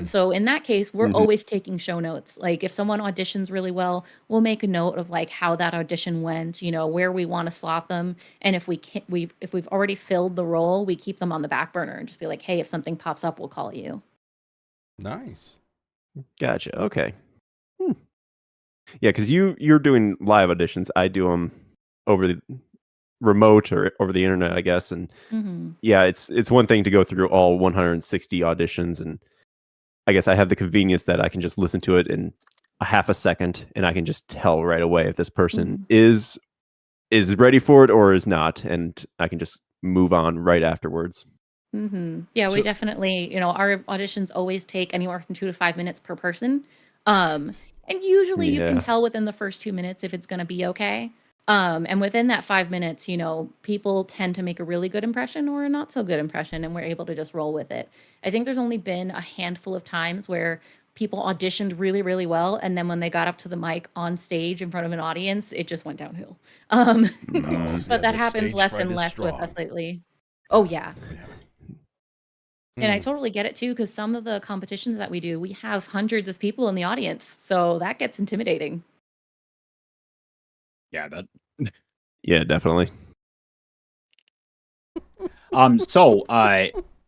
[SPEAKER 4] So in that case, we're always taking show notes. Like if someone auditions really well, we'll make a note of like how that audition went, where we want to slot them. And if if we've already filled the role, we keep them on the back burner and just be like, hey, if something pops up, we'll call you.
[SPEAKER 3] Nice.
[SPEAKER 2] Gotcha. Okay. Yeah, because you're doing live auditions. I do them over the remote or over the internet, I guess. And yeah, it's one thing to go through all 160 auditions, and I guess I have the convenience that I can just listen to it in a half a second, and I can just tell right away if this person is ready for it or is not, and I can just move on right afterwards.
[SPEAKER 4] Yeah, we
[SPEAKER 2] So
[SPEAKER 4] definitely, our auditions always take anywhere from 2 to 5 minutes per person. And usually you can
[SPEAKER 2] yeah,
[SPEAKER 4] tell within the first 2 minutes if it's going to be okay. And within that 5 minutes, people tend to make a really good impression or a not so good impression, and we're able to just roll with it. I think there's only been a handful of times where people auditioned really, really well, and then when they got up to the mic on stage in front of an audience, it just went downhill. Um,
[SPEAKER 3] Oh,
[SPEAKER 2] mhm.
[SPEAKER 4] but
[SPEAKER 3] yeah,
[SPEAKER 4] that
[SPEAKER 3] the
[SPEAKER 4] happens
[SPEAKER 3] stage
[SPEAKER 4] less
[SPEAKER 3] fright
[SPEAKER 4] and
[SPEAKER 3] is
[SPEAKER 4] less with us
[SPEAKER 3] strong.
[SPEAKER 4] lately. Oh yeah.
[SPEAKER 3] Yeah.
[SPEAKER 4] And I
[SPEAKER 3] Mm.
[SPEAKER 4] totally get it too, because some of the competitions that we do, we have hundreds of people in the audience. So that gets intimidating.
[SPEAKER 1] Yeah, but
[SPEAKER 2] Yeah, definitely.
[SPEAKER 1] so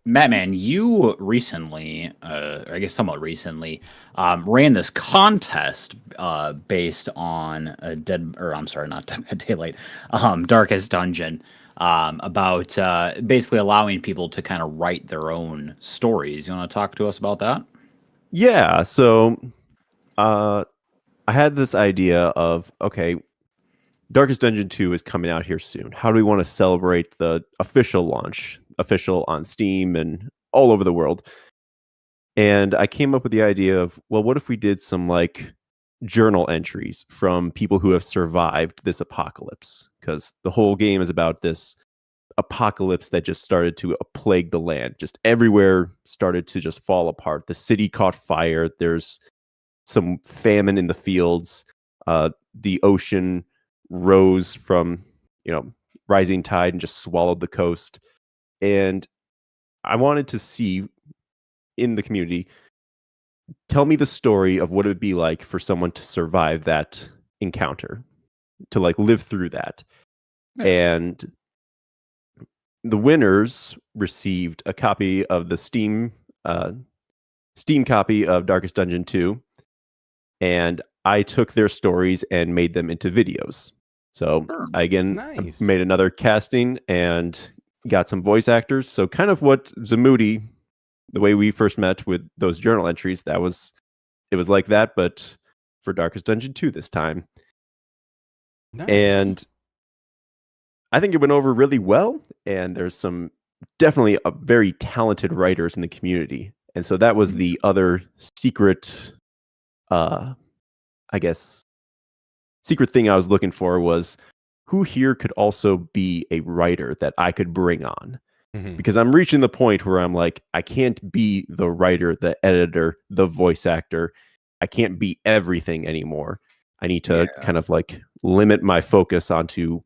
[SPEAKER 1] Madman, you recently, I guess somewhat recently, ran this contest based on I'm sorry, not Dead by Daylight, Darkest Dungeon, about basically allowing people to kind of write their own stories. You want to talk to us about that?
[SPEAKER 2] Yeah, so uh, I had this idea of, okay, Darkest Dungeon 2 is coming out here soon. How do we want to celebrate the official launch, official on Steam and all over the world? And I came up with the idea of, well, what if we did some like journal entries from people who have survived this apocalypse? Because the whole game is about this apocalypse that just started to plague the land. Just everywhere started to just fall apart. The city caught fire. There's some famine in the fields. The ocean rose from, rising tide and just swallowed the coast. And I wanted to see in the community, tell me the story of what it would be like for someone to survive that encounter, to like live through that.
[SPEAKER 1] Yeah.
[SPEAKER 2] And the winners received a copy of the Steam copy of Darkest Dungeon 2, and I took their stories and made them into videos. So
[SPEAKER 1] Sure.
[SPEAKER 2] I again
[SPEAKER 3] Nice.
[SPEAKER 2] made another casting and got some voice actors. So kind of what Zamudi, the way we first met with those journal entries, it was like that, but for Darkest Dungeon 2 this time.
[SPEAKER 3] Nice.
[SPEAKER 2] And I think it went over really well. And there's some definitely very talented writers in the community. And so that was the other secret, I guess, secret thing I was looking for was who here could also be a writer that I could bring on.
[SPEAKER 3] Mhm.
[SPEAKER 2] Because I'm reaching the point where I'm like, I can't be the writer, the editor, the voice actor. I can't be everything anymore. I need to
[SPEAKER 1] Yeah.
[SPEAKER 2] kind of like limit my focus onto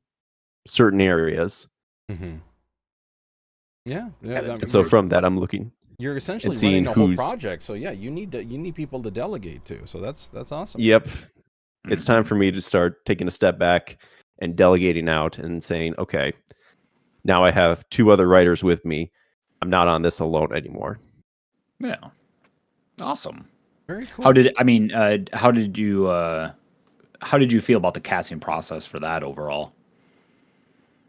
[SPEAKER 2] certain areas.
[SPEAKER 3] Mhm. Yeah.
[SPEAKER 1] Yeah,
[SPEAKER 3] I mean,
[SPEAKER 2] And so from that, I'm looking
[SPEAKER 3] you're essentially
[SPEAKER 2] seeing
[SPEAKER 3] running a whole
[SPEAKER 2] who's-
[SPEAKER 3] project. So yeah, you need people to delegate to. So that's awesome.
[SPEAKER 2] Yep. It's time
[SPEAKER 1] Mhm.
[SPEAKER 2] for me to start taking a step back and delegating out and saying, okay, now I have two other writers with me. I'm not on this alone anymore.
[SPEAKER 1] Yeah. Awesome.
[SPEAKER 3] Very cool.
[SPEAKER 1] How did you feel about the casting process for that overall?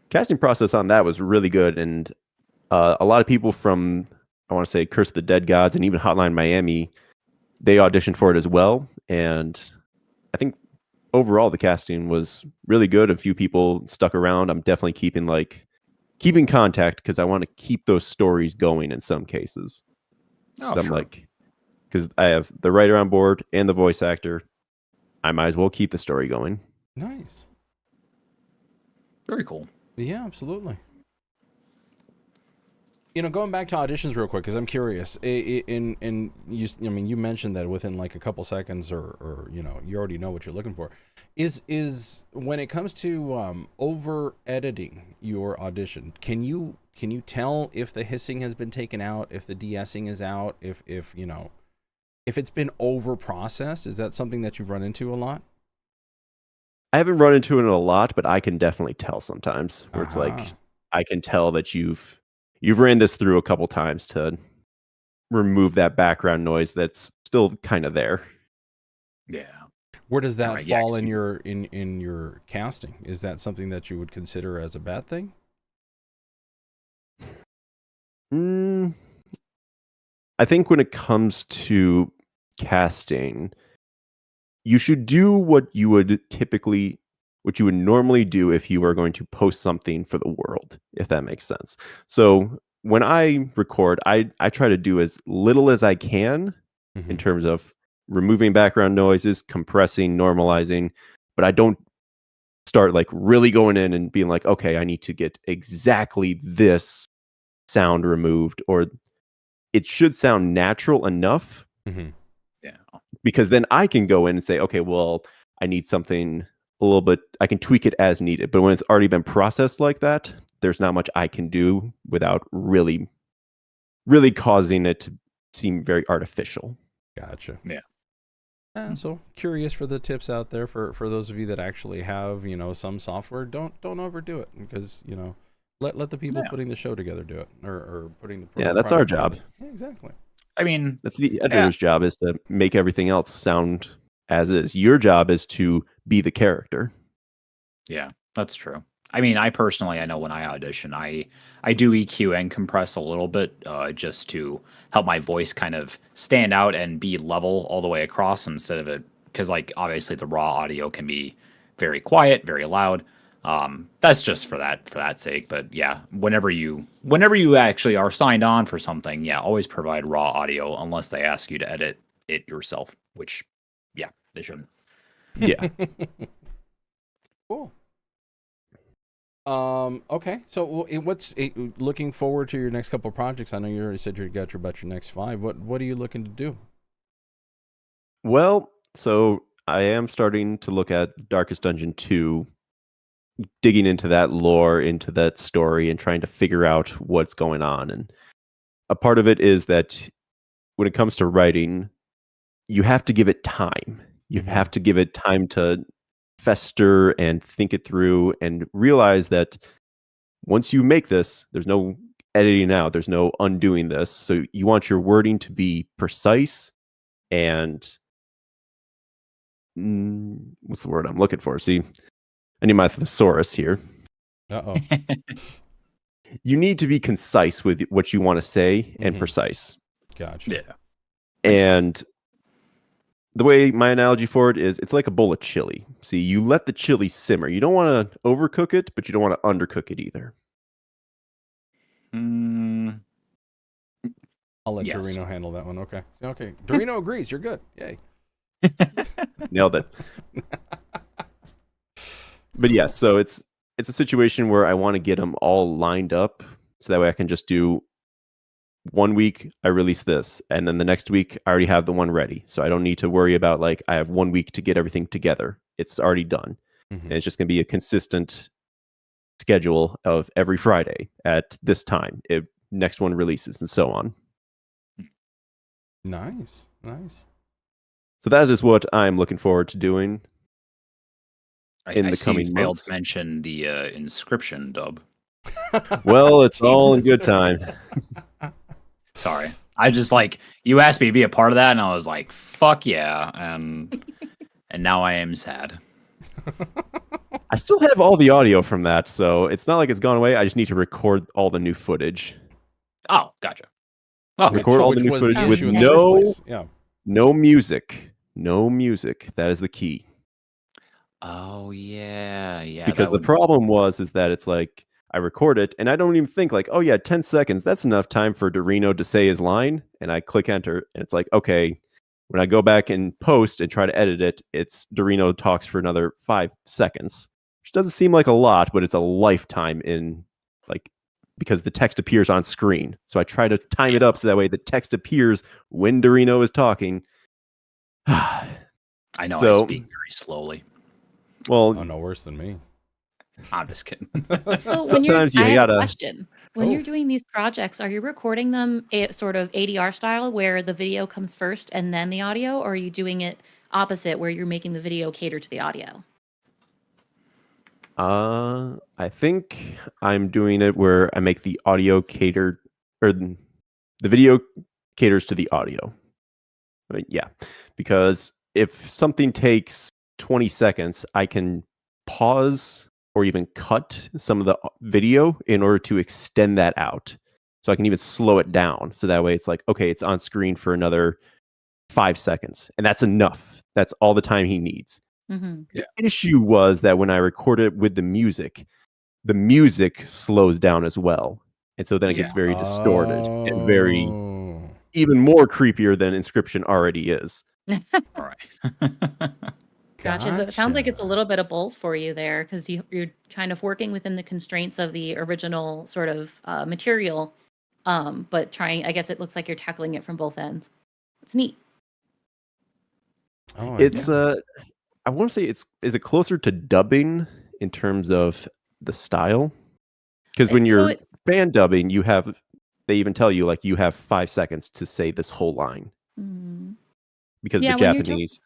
[SPEAKER 2] Casting process on that was really good, and a lot of people from, I want to say, Curse of the Dead Gods and even Hotline Miami, they auditioned for it as well. And I think overall the casting was really good. A few people stuck around. I'm definitely keeping contact because I want to keep those stories going in some cases.
[SPEAKER 1] Oh,
[SPEAKER 2] I'm
[SPEAKER 1] sure.
[SPEAKER 2] like, because I have the writer on board and the voice actor, I might as well keep the story going.
[SPEAKER 3] Nice.
[SPEAKER 1] Very cool.
[SPEAKER 3] Yeah, absolutely. Going back to auditions real quick because I'm curious. You mentioned that within like a couple seconds, or you already know what you're looking for. Is when it comes to over editing your audition, can you tell if the hissing has been taken out, if the de-essing is out, if it's been over processed? Is that something that you've run into a lot?
[SPEAKER 2] I haven't run into it a lot, but I can definitely tell sometimes where it's like,
[SPEAKER 3] Uh-huh.
[SPEAKER 2] I can tell that you've ran this through a couple times to remove that background noise that's still kind of there.
[SPEAKER 1] Yeah.
[SPEAKER 3] Where does that
[SPEAKER 1] Alright, yeah,
[SPEAKER 3] fall
[SPEAKER 1] 'cause
[SPEAKER 3] in your casting? Is that something that you would consider as a bad thing?
[SPEAKER 2] I think when it comes to casting, you should do what you would normally do if you were going to post something for the world, if that makes sense. So when I record, I try to do as little as I can in terms of removing background noises, compressing, normalizing, but I don't start like really going in and being like, okay, I need to get exactly this sound removed, or it should sound natural enough.
[SPEAKER 1] Yeah.
[SPEAKER 2] Because then I can go in and say, okay, well, I need something a little bit, I can tweak it as needed. But when it's already been processed like that, there's not much I can do without really causing it to seem very artificial.
[SPEAKER 3] Gotcha.
[SPEAKER 1] Yeah.
[SPEAKER 3] So curious for the tips out there for those of you that actually have, some software. Don't overdo it, because, let the people putting the show together do it, or putting the
[SPEAKER 2] that's our job.
[SPEAKER 3] Yeah, exactly.
[SPEAKER 1] I mean,
[SPEAKER 2] that's the editor's job, is to make everything else sound as is. Your job is to be the character.
[SPEAKER 1] Yeah, that's true. I mean, I know when I audition, I do EQ and compress a little bit, just to help my voice kind of stand out and be level all the way across, instead of it, because like obviously the raw audio can be very quiet, very loud. That's just for that sake. But yeah, whenever you actually are signed on for something, yeah, always provide raw audio unless they ask you to edit it yourself, which yeah, they shouldn't.
[SPEAKER 2] Yeah.
[SPEAKER 3] Cool. Okay. So what's looking forward to your next couple of projects? I know you already said you got about your next 5. What are you looking to do?
[SPEAKER 2] Well, so I am starting to look at Darkest Dungeon 2, digging into that lore, into that story, and trying to figure out what's going on. And a part of it is that when it comes to writing, you have to give it time. You have to give it time to fester and think it through, and realize that once you make this, there's no editing out, there's no undoing this. So you want your wording to be precise and what's the word I'm looking for? See, I need my thesaurus here. You need to be concise with what you want to say and precise.
[SPEAKER 3] Gotcha.
[SPEAKER 1] Yeah.
[SPEAKER 2] And the way my analogy for it is, it's like a bowl of chili. See, you let the chili simmer. You don't want to overcook it, but you don't want to undercook it either.
[SPEAKER 3] I'll let Dorino handle that one. Okay. Dorino agrees. You're good. Yay.
[SPEAKER 2] Nailed it. But yes, so it's a situation where I want to get them all lined up, so that way I can just do 1 week, I release this, and then the next week I already have the one ready. So I don't need to worry about like I have 1 week to get everything together. It's already done. And it's just going to be a consistent schedule of every Friday at this time. Next one releases, and so on.
[SPEAKER 3] Nice.
[SPEAKER 2] So that is what I'm looking forward to doing in
[SPEAKER 1] I
[SPEAKER 2] the
[SPEAKER 1] see
[SPEAKER 2] coming
[SPEAKER 1] you failed
[SPEAKER 2] months.
[SPEAKER 1] to mention the inscription dub.
[SPEAKER 2] Well, it's all in good time.
[SPEAKER 1] Sorry. I just you asked me to be a part of that, and I was like, fuck yeah. And now I am sad.
[SPEAKER 2] I still have all the audio from that, so it's not like it's gone away. I just need to record all the new footage.
[SPEAKER 1] Oh, gotcha. Okay.
[SPEAKER 2] Record all the new footage with no music. No music. That is the key.
[SPEAKER 1] Oh yeah.
[SPEAKER 2] Because the problem is that it's like I record it and I don't even think like, oh yeah, 10 seconds. That's enough time for Dorino to say his line. And I click enter and it's like, okay, when I go back and post and try to edit it, it's Dorino talks for another 5 seconds, which doesn't seem like a lot, but it's a lifetime because the text appears on screen. So I try to time it up so that way the text appears when Dorino is talking.
[SPEAKER 1] I know I speak very slowly.
[SPEAKER 2] Well,
[SPEAKER 3] no worse than me.
[SPEAKER 1] I'm just kidding.
[SPEAKER 4] So
[SPEAKER 2] sometimes
[SPEAKER 4] I
[SPEAKER 2] you
[SPEAKER 4] have
[SPEAKER 2] gotta.
[SPEAKER 4] a question. When you're doing these projects, are you recording them sort of ADR style, where the video comes first and then the audio, or are you doing it opposite, where you're making the video cater to the audio?
[SPEAKER 2] I think I'm doing it where I make the audio cater, or the video caters to the audio. Yeah, because if something takes 20 seconds, I can pause or even cut some of the video in order to extend that out. So I can even slow it down. So that way it's like, okay, it's on screen for another 5 seconds. And that's enough. That's all the time he needs.
[SPEAKER 4] Mm-hmm.
[SPEAKER 1] Yeah.
[SPEAKER 2] The issue was that when I recorded it with the music slows down as well. and so then it gets
[SPEAKER 1] Yeah.
[SPEAKER 2] very distorted and very
[SPEAKER 3] Oh.
[SPEAKER 2] even more creepier than Inscription already is.
[SPEAKER 1] All right.
[SPEAKER 4] Gotcha. So it sounds like it's a
[SPEAKER 3] Gotcha.
[SPEAKER 4] little bit of both for you there, because you're kind of working within the constraints of the original sort of material, but trying. I guess it looks like you're tackling it from both ends. It's neat.
[SPEAKER 3] Oh,
[SPEAKER 2] It's
[SPEAKER 3] yeah.
[SPEAKER 2] I want to say is it closer to dubbing in terms of the style? Because when
[SPEAKER 4] So
[SPEAKER 2] you're fan dubbing, they even tell you like you have 5 seconds to say this whole line
[SPEAKER 4] mm,
[SPEAKER 2] because the
[SPEAKER 4] yeah,
[SPEAKER 2] Japanese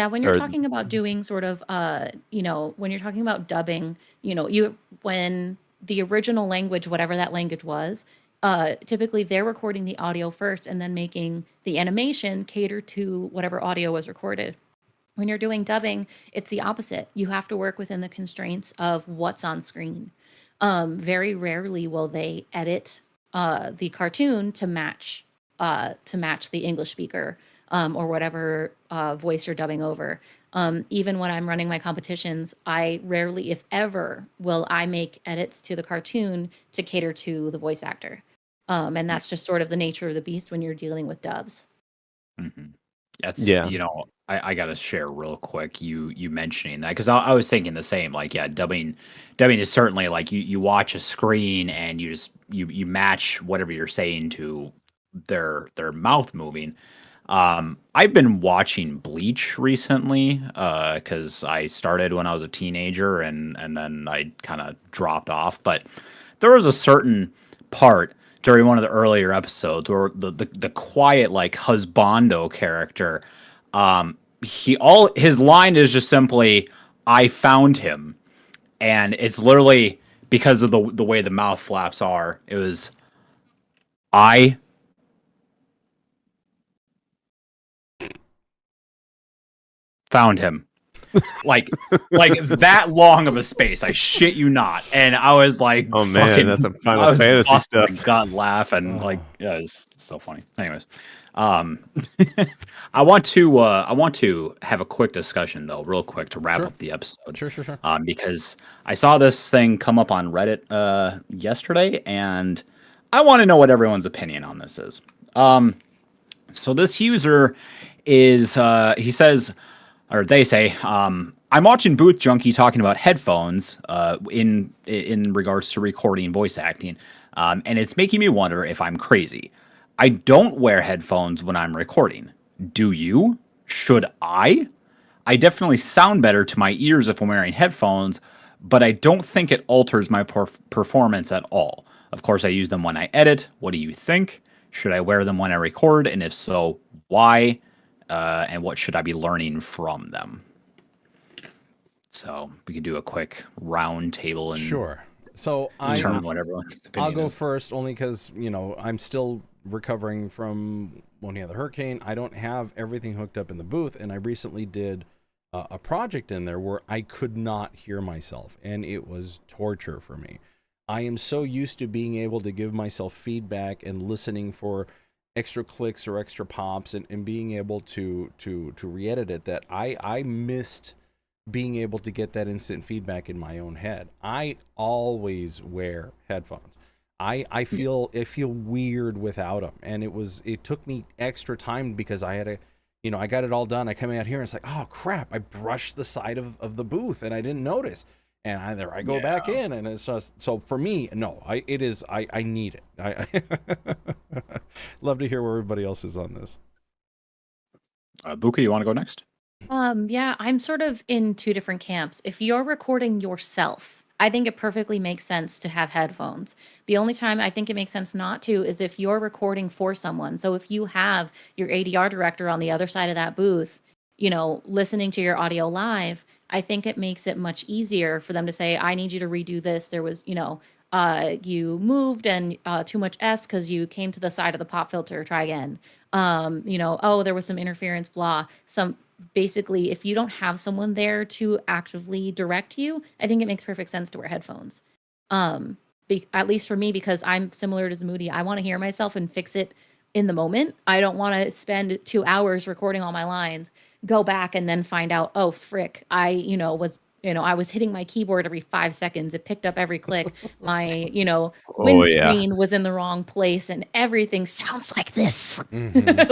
[SPEAKER 4] when you're
[SPEAKER 2] or
[SPEAKER 4] talking about doing sort of, when you're talking about dubbing, when the original language, whatever that language was, typically they're recording the audio first and then making the animation cater to whatever audio was recorded. When you're doing dubbing, it's the opposite. You have to work within the constraints of what's on screen. Very rarely will they edit the cartoon to match the English speaker, or whatever voice you're dubbing over. Even when I'm running my competitions, I rarely, if ever, will I make edits to the cartoon to cater to the voice actor. And that's just sort of the nature of the beast when you're dealing with dubs.
[SPEAKER 1] Mm-hmm. That's
[SPEAKER 2] yeah.
[SPEAKER 1] I gotta share real quick. You mentioning that because I was thinking the same. Like, yeah, dubbing is certainly like you watch a screen and you match whatever you're saying to their mouth moving. I've been watching Bleach recently because I started when I was a teenager and then I kind of dropped off. But there was a certain part during one of the earlier episodes where the quiet like husbando character, his line is just simply "I found him," and it's literally because of the way the mouth flaps are. It was I found him. like that long of a space. I shit you not. And I was like,
[SPEAKER 2] Oh man, that's some Final Fantasy stuff.
[SPEAKER 1] God laugh and
[SPEAKER 3] Oh.
[SPEAKER 1] like, yeah, it's so funny. Anyways, I want to have a quick discussion though, real quick to wrap
[SPEAKER 3] Sure.
[SPEAKER 1] up the episode.
[SPEAKER 3] Sure.
[SPEAKER 1] Because I saw this thing come up on Reddit yesterday, and I want to know what everyone's opinion on this is. So this user is he says, or they say, I'm watching Booth Junkie talking about headphones in regards to recording voice acting, and it's making me wonder if I'm crazy. I don't wear headphones when I'm recording. Do you? Should I? I definitely sound better to my ears if I'm wearing headphones, but I don't think it alters my performance at all. Of course, I use them when I edit. What do you think? Should I wear them when I record? And if so, why? And what should I be learning from them? So we could do a quick round table and
[SPEAKER 3] Sure. So
[SPEAKER 1] determine what everyone's opinion
[SPEAKER 3] I'll go
[SPEAKER 1] is.
[SPEAKER 3] first only because, I'm still recovering from Monia the Hurricane. I don't have everything hooked up in the booth, and I recently did a project in there where I could not hear myself, and it was torture for me. I am so used to being able to give myself feedback and listening for extra clicks or extra pops and being able to re-edit it that I missed being able to get that instant feedback in my own head. I always wear headphones. I feel weird without them, and it took me extra time because I had I got it all done. I come out here and it's like, oh crap, I brushed the side of the booth and I didn't notice. And I go back in, and it's just, so for me, no, I need it. I love to hear where everybody else is on this.
[SPEAKER 1] Buka, you want to go next?
[SPEAKER 4] Yeah, I'm sort of in two different camps. If you're recording yourself, I think it perfectly makes sense to have headphones. The only time I think it makes sense not to is if you're recording for someone. So if you have your ADR director on the other side of that booth, listening to your audio live, I think it makes it much easier for them to say, I need you to redo this. There was, you moved and too much S because you came to the side of the pop filter. Try again. Oh, there was some interference, blah. Basically, if you don't have someone there to actively direct you, I think it makes perfect sense to wear headphones. At least for me, because I'm similar to Moody. I want to hear myself and fix it in the moment. I don't want to spend 2 hours recording all my lines, go back and then find out, oh, frick, I, was I was hitting my keyboard every 5 seconds. It picked up every click. My,
[SPEAKER 2] Oh yeah.
[SPEAKER 4] windscreen was in the wrong place, and everything sounds like this.
[SPEAKER 3] Mhm.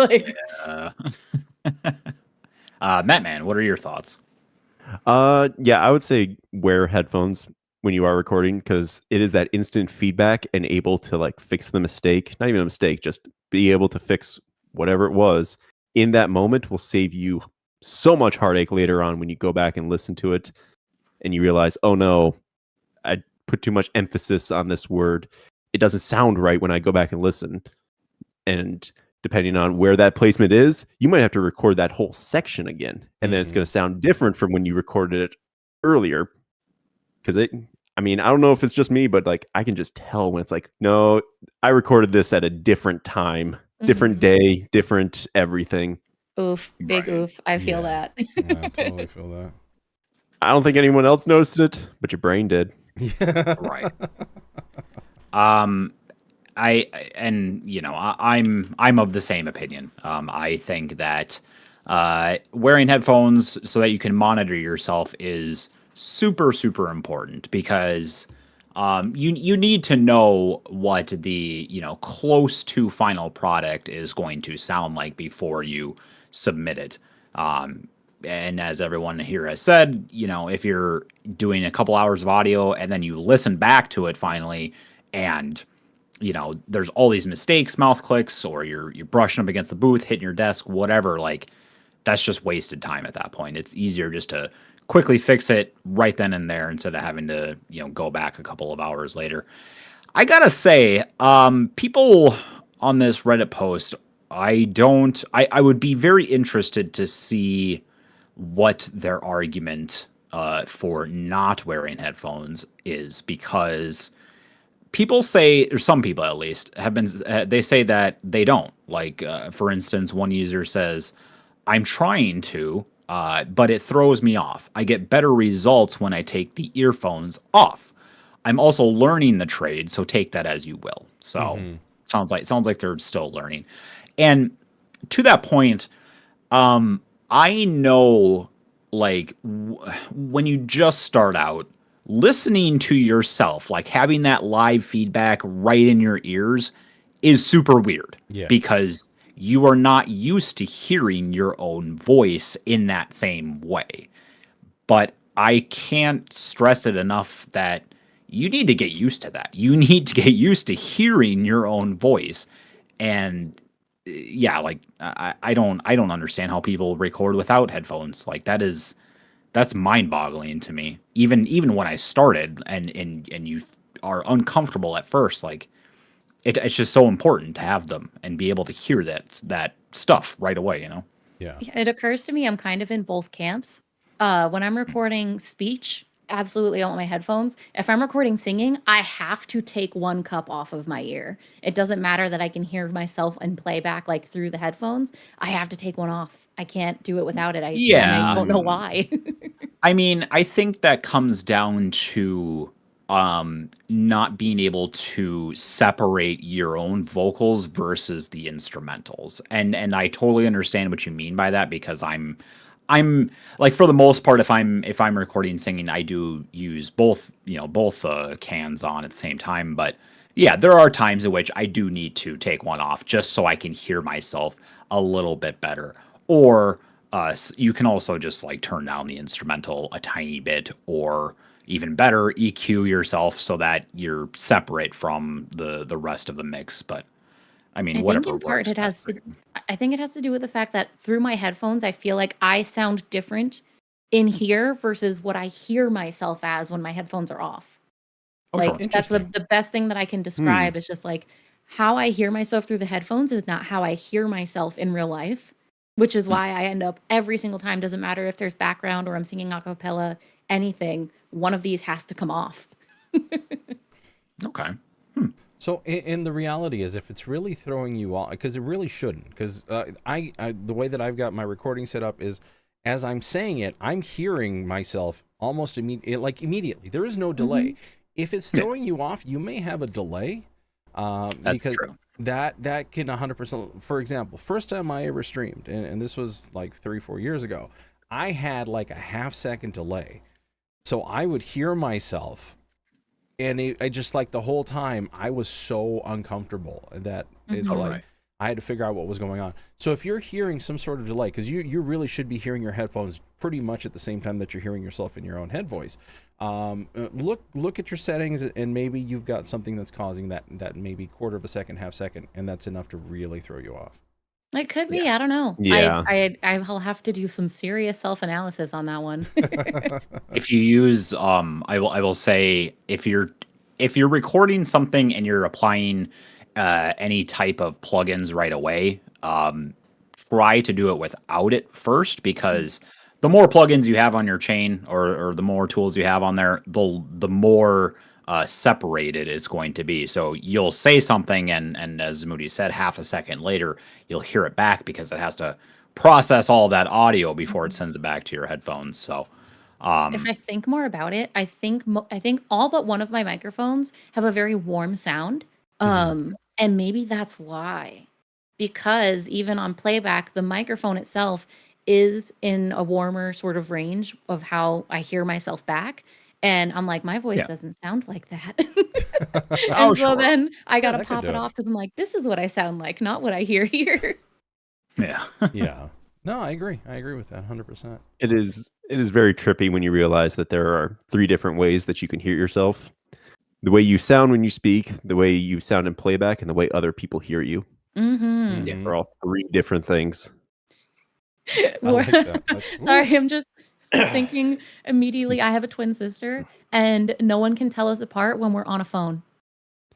[SPEAKER 4] Like,
[SPEAKER 1] Matt, what are your thoughts?
[SPEAKER 2] Yeah, I would say wear headphones when you are recording because it is that instant feedback and able to like fix the mistake. Not even a mistake, just be able to fix whatever it was in that moment will save you so much heartache later on when you go back and listen to it and you realize, oh no, I put too much emphasis on this word. It doesn't sound right when I go back and listen. And depending on where that placement is, you might have to record that whole section again. And then it's going to sound different from when you recorded it earlier. Because I don't know if it's just me, but like I can just tell when it's like, no, I recorded this at a different time, different day, different everything.
[SPEAKER 4] oof, big
[SPEAKER 1] Right.
[SPEAKER 4] oof. I feel
[SPEAKER 3] Yeah.
[SPEAKER 4] that.
[SPEAKER 3] I totally feel that.
[SPEAKER 2] I don't think anyone else noticed it, but your brain did.
[SPEAKER 3] Yeah.
[SPEAKER 1] Right. I'm of the same opinion. I think that wearing headphones so that you can monitor yourself is super super important because you need to know what the close to final product is going to sound like before you submit it. And as everyone here has said, if you're doing a couple hours of audio and then you listen back to it finally, and there's all these mistakes, mouth clicks, or you're brushing up against the booth, hitting your desk, whatever, like that's just wasted time at that point. It's easier just to quickly fix it right then and there instead of having to, go back a couple of hours later. I gotta say, people on this Reddit post, I would be very interested to see what their argument for not wearing headphones is because people say, or some people at least, have been, they say that they don't. Like, for instance, one user says, I'm trying to, but it throws me off. I get better results when I take the earphones off. I'm also learning the trade, so take that as you will. So sounds like they're still learning. And to that point, I know like when you just start out, listening to yourself, like having that live feedback right in your ears is super weird
[SPEAKER 3] Yeah.
[SPEAKER 1] because you are not used to hearing your own voice in that same way. But I can't stress it enough that you need to get used to that. You need to get used to hearing your own voice. And yeah, like I don't understand how people record without headphones. Like that's mind-boggling to me. Even when I started and you are uncomfortable at first, like it's just so important to have them and be able to hear that stuff right away,
[SPEAKER 3] Yeah.
[SPEAKER 4] Yeah, it occurs to me I'm kind of in both camps. When I'm recording speech, absolutely I want my headphones. If I'm recording singing, I have to take one cup off of my ear. It doesn't matter that I can hear myself in playback like through the headphones. I have to take one off. I can't do it without it. I don't know why.
[SPEAKER 1] I mean, I think that comes down to not being able to separate your own vocals versus the instrumentals. And I totally understand what you mean by that because I'm like for the most part if I'm recording singing, I do use both cans on at the same time, but yeah, there are times in which I do need to take one off just so I can hear myself a little bit better. Or you can also just like turn down the instrumental a tiny bit, or even better, EQ yourself so that you're separate from the rest of the mix. But I mean,
[SPEAKER 4] I think
[SPEAKER 1] whatever
[SPEAKER 4] in part
[SPEAKER 1] works
[SPEAKER 4] it
[SPEAKER 1] best
[SPEAKER 4] has
[SPEAKER 1] for
[SPEAKER 4] to
[SPEAKER 1] you.
[SPEAKER 4] I think it has to do with the fact that through my headphones I feel like I sound different in here versus what I hear myself as when my headphones are off.
[SPEAKER 1] Oh,
[SPEAKER 4] Like
[SPEAKER 1] sure.
[SPEAKER 4] that's the
[SPEAKER 3] Interesting.
[SPEAKER 4] the best thing that I can describe is just like how I hear myself through the headphones is not how I hear myself in real life, which is
[SPEAKER 1] Hmm.
[SPEAKER 4] why I end up every single time, doesn't matter if there's background or I'm singing a cappella, anything, one of these has to come off.
[SPEAKER 1] Okay.
[SPEAKER 3] So, and the reality is, if it's really throwing you off, because it really shouldn't, because I the way that I've got my recording set up is, as I'm saying it, I'm hearing myself almost immediately. There is no delay.
[SPEAKER 4] Mhm.
[SPEAKER 3] If it's
[SPEAKER 1] Yeah.
[SPEAKER 3] throwing you off, you may have a delay,
[SPEAKER 1] That's
[SPEAKER 3] because
[SPEAKER 1] true.
[SPEAKER 3] that can 100%. For example, first time I ever streamed, and this was like 3-4 years ago, I had like a half second delay. So I would hear myself, and I just like the whole time I was so uncomfortable that it's
[SPEAKER 4] Mhm.
[SPEAKER 3] like
[SPEAKER 1] Right.
[SPEAKER 3] I had to figure out what was going on. So if you're hearing some sort of delay, because you really should be hearing your headphones pretty much at the same time that you're hearing yourself in your own head voice. Look at your settings, and maybe you've got something that's causing that maybe quarter of a second, half second, and that's enough to really throw you off.
[SPEAKER 4] It could be. I don't know.
[SPEAKER 2] Yeah.
[SPEAKER 4] I'll have to do some serious self-analysis on that one.
[SPEAKER 1] If you use I will say if you're recording something and you're applying any type of plugins right away, try to do it without it first, because the more plugins you have on your chain, or the more tools you have on there, the more separated it's going to be. So you'll say something, and as Moody said, half a second later you'll hear it back because it has to process all that audio before it sends it back to your headphones. So
[SPEAKER 4] If I think more about it, I think all but one of my microphones have a very warm sound. And maybe that's why. Because even on playback, the microphone itself is in a warmer sort of range of how I hear myself back. And I'm like, my voice
[SPEAKER 1] Yeah.
[SPEAKER 4] doesn't sound like that.
[SPEAKER 1] Oh,
[SPEAKER 4] And so
[SPEAKER 1] sure.
[SPEAKER 4] then I
[SPEAKER 3] Yeah,
[SPEAKER 4] gotta
[SPEAKER 3] that could
[SPEAKER 4] pop
[SPEAKER 3] do
[SPEAKER 4] it
[SPEAKER 3] it.
[SPEAKER 4] off because I'm like, this is what I sound like, not what I hear here.
[SPEAKER 1] Yeah.
[SPEAKER 3] Yeah. No, I agree. I agree with that 100%.
[SPEAKER 2] It is very trippy when you realize that there are 3 different ways that you can hear yourself. The way you sound when you speak, the way you sound in playback, and the way other people hear you.
[SPEAKER 4] Mm-hmm.
[SPEAKER 1] Yeah.
[SPEAKER 2] They're all 3 different things.
[SPEAKER 3] I like that.
[SPEAKER 4] Sorry, I'm just thinking immediately. I have a twin sister, and no one can tell us apart when we're on a phone.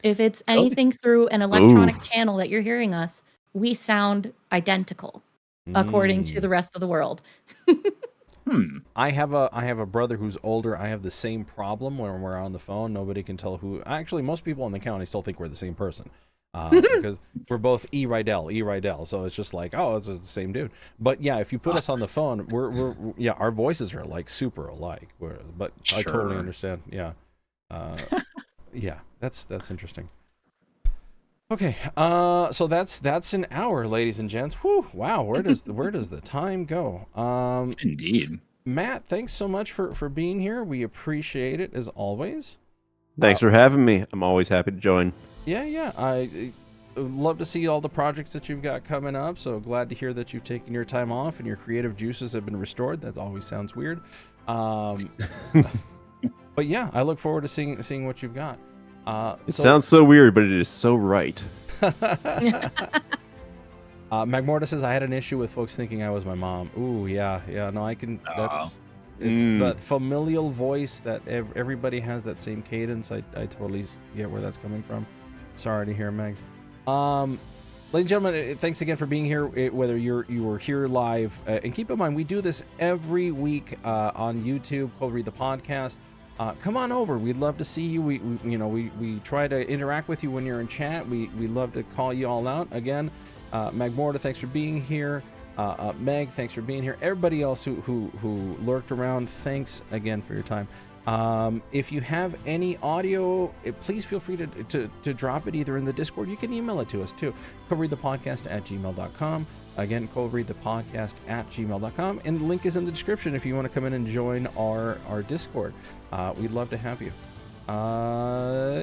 [SPEAKER 4] If it's anything through an electronic channel that you're hearing us, we sound identical, according to the rest of the world.
[SPEAKER 3] I have a brother who's older. I have the same problem when we're on the phone. Nobody can tell who. Actually, most people in the county still think we're the same person, because we're both E. Rydell. So it's just like, oh, it's the same dude. But yeah, if you put us on the phone, we're yeah, our voices are like super alike. But I totally
[SPEAKER 1] Sure.
[SPEAKER 3] understand. Yeah, yeah, that's interesting. Okay, so that's an hour, ladies and gents. Whew, wow, where does the time go?
[SPEAKER 1] Indeed.
[SPEAKER 3] Matt, thanks so much for being here. We appreciate it as always.
[SPEAKER 2] Thanks for having me. I'm always happy to join.
[SPEAKER 3] Yeah, I love to see all the projects that you've got coming up. So glad to hear that you've taken your time off and your creative juices have been restored. That always sounds weird. But yeah, I look forward to seeing what you've got.
[SPEAKER 2] It sounds so weird, but it is so right.
[SPEAKER 3] Magmorta says I had an issue with folks thinking I was my mom. Ooh, yeah. No, I can. It's the familial voice that everybody has that same cadence. I totally get where that's coming from. Sorry to hear, Megs. Ladies and gentlemen, thanks again for being here. Whether you were here live, and keep in mind we do this every week on YouTube. Cold Read the Podcast. Come on over. We'd love to see you. We try to interact with you when you're in chat. We love to call you all out. Again, Magmorta, thanks for being here. Meg, thanks for being here. Everybody else who lurked around, thanks again for your time. If you have any audio, please feel free to drop it either in the Discord. You can email it to us too. coldreadthepodcast@gmail.com. Again, coldreadthepodcast@gmail.com. And the link is in the description if you want to come in and join our Discord. We'd love to have you.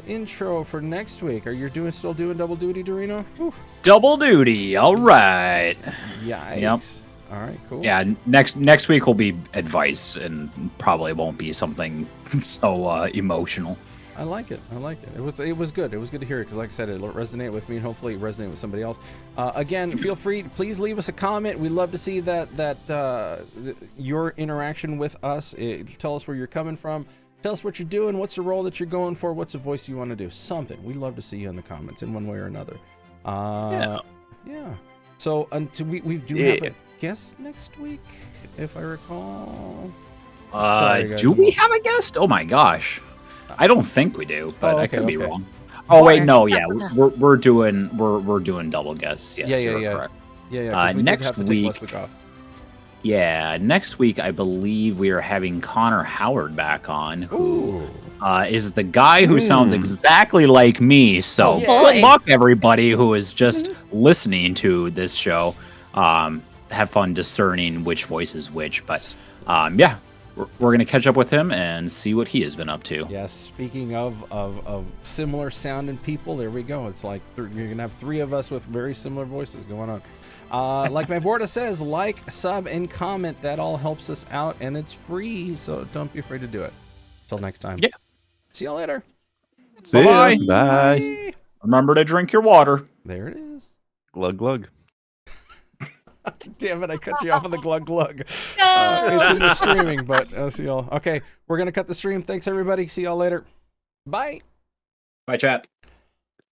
[SPEAKER 3] Intro for next week. Are you still doing double duty, Dorino? Whew.
[SPEAKER 1] Double duty. All right.
[SPEAKER 3] Yikes.
[SPEAKER 1] Yep.
[SPEAKER 3] All right, cool.
[SPEAKER 1] Yeah, next week will be advice, and probably won't be something so emotional.
[SPEAKER 3] I like it. It was good. It was good to hear it because, like I said, it resonated with me, and hopefully it resonated with somebody else. Again, feel free. Please leave us a comment. We'd love to see that your interaction with us. Tell us where you're coming from. Tell us what you're doing. What's the role that you're going for? What's the voice you want to do? Something. We'd love to see you in the comments in one way or another. Yeah. So until we do have a guest next week, if I recall. Sorry, guys,
[SPEAKER 1] do we have a guest? Oh my gosh. I don't think we do, but I could be
[SPEAKER 3] okay.
[SPEAKER 1] wrong. Oh wait, no, yeah,
[SPEAKER 4] Separate
[SPEAKER 1] we're doing double guests. Yes,
[SPEAKER 3] Yeah.
[SPEAKER 1] you're correct.
[SPEAKER 3] Yeah. 'Cause we did
[SPEAKER 1] Next
[SPEAKER 3] have to take
[SPEAKER 1] week.
[SPEAKER 3] last week off.
[SPEAKER 1] Yeah, next week I believe we are having Connor Howard back on, who is the guy who sounds exactly like me. So
[SPEAKER 4] Oh,
[SPEAKER 1] good
[SPEAKER 4] boy.
[SPEAKER 1] luck, everybody who is just listening to this show. Have fun discerning which voice is which. But yeah, we're gonna catch up with him and see what he has been up to.
[SPEAKER 3] Yes, speaking of similar sounding people, there we go. It's like you're going to have 3 of us with very similar voices going on. Like my boarda says, like, sub, and comment. That all helps us out, and it's free, so don't be afraid to do it. Until next time.
[SPEAKER 1] Yeah.
[SPEAKER 3] See you later.
[SPEAKER 2] See ya.
[SPEAKER 1] Bye-bye.
[SPEAKER 2] Bye.
[SPEAKER 1] Remember to drink your water.
[SPEAKER 3] There it is.
[SPEAKER 2] Glug glug.
[SPEAKER 3] Damn it, I cut you off on the glug glug.
[SPEAKER 4] No!
[SPEAKER 3] It's in the streaming, but I'll see y'all. Okay, we're going to cut the stream. Thanks, everybody. See y'all later. Bye.
[SPEAKER 1] Bye, chat.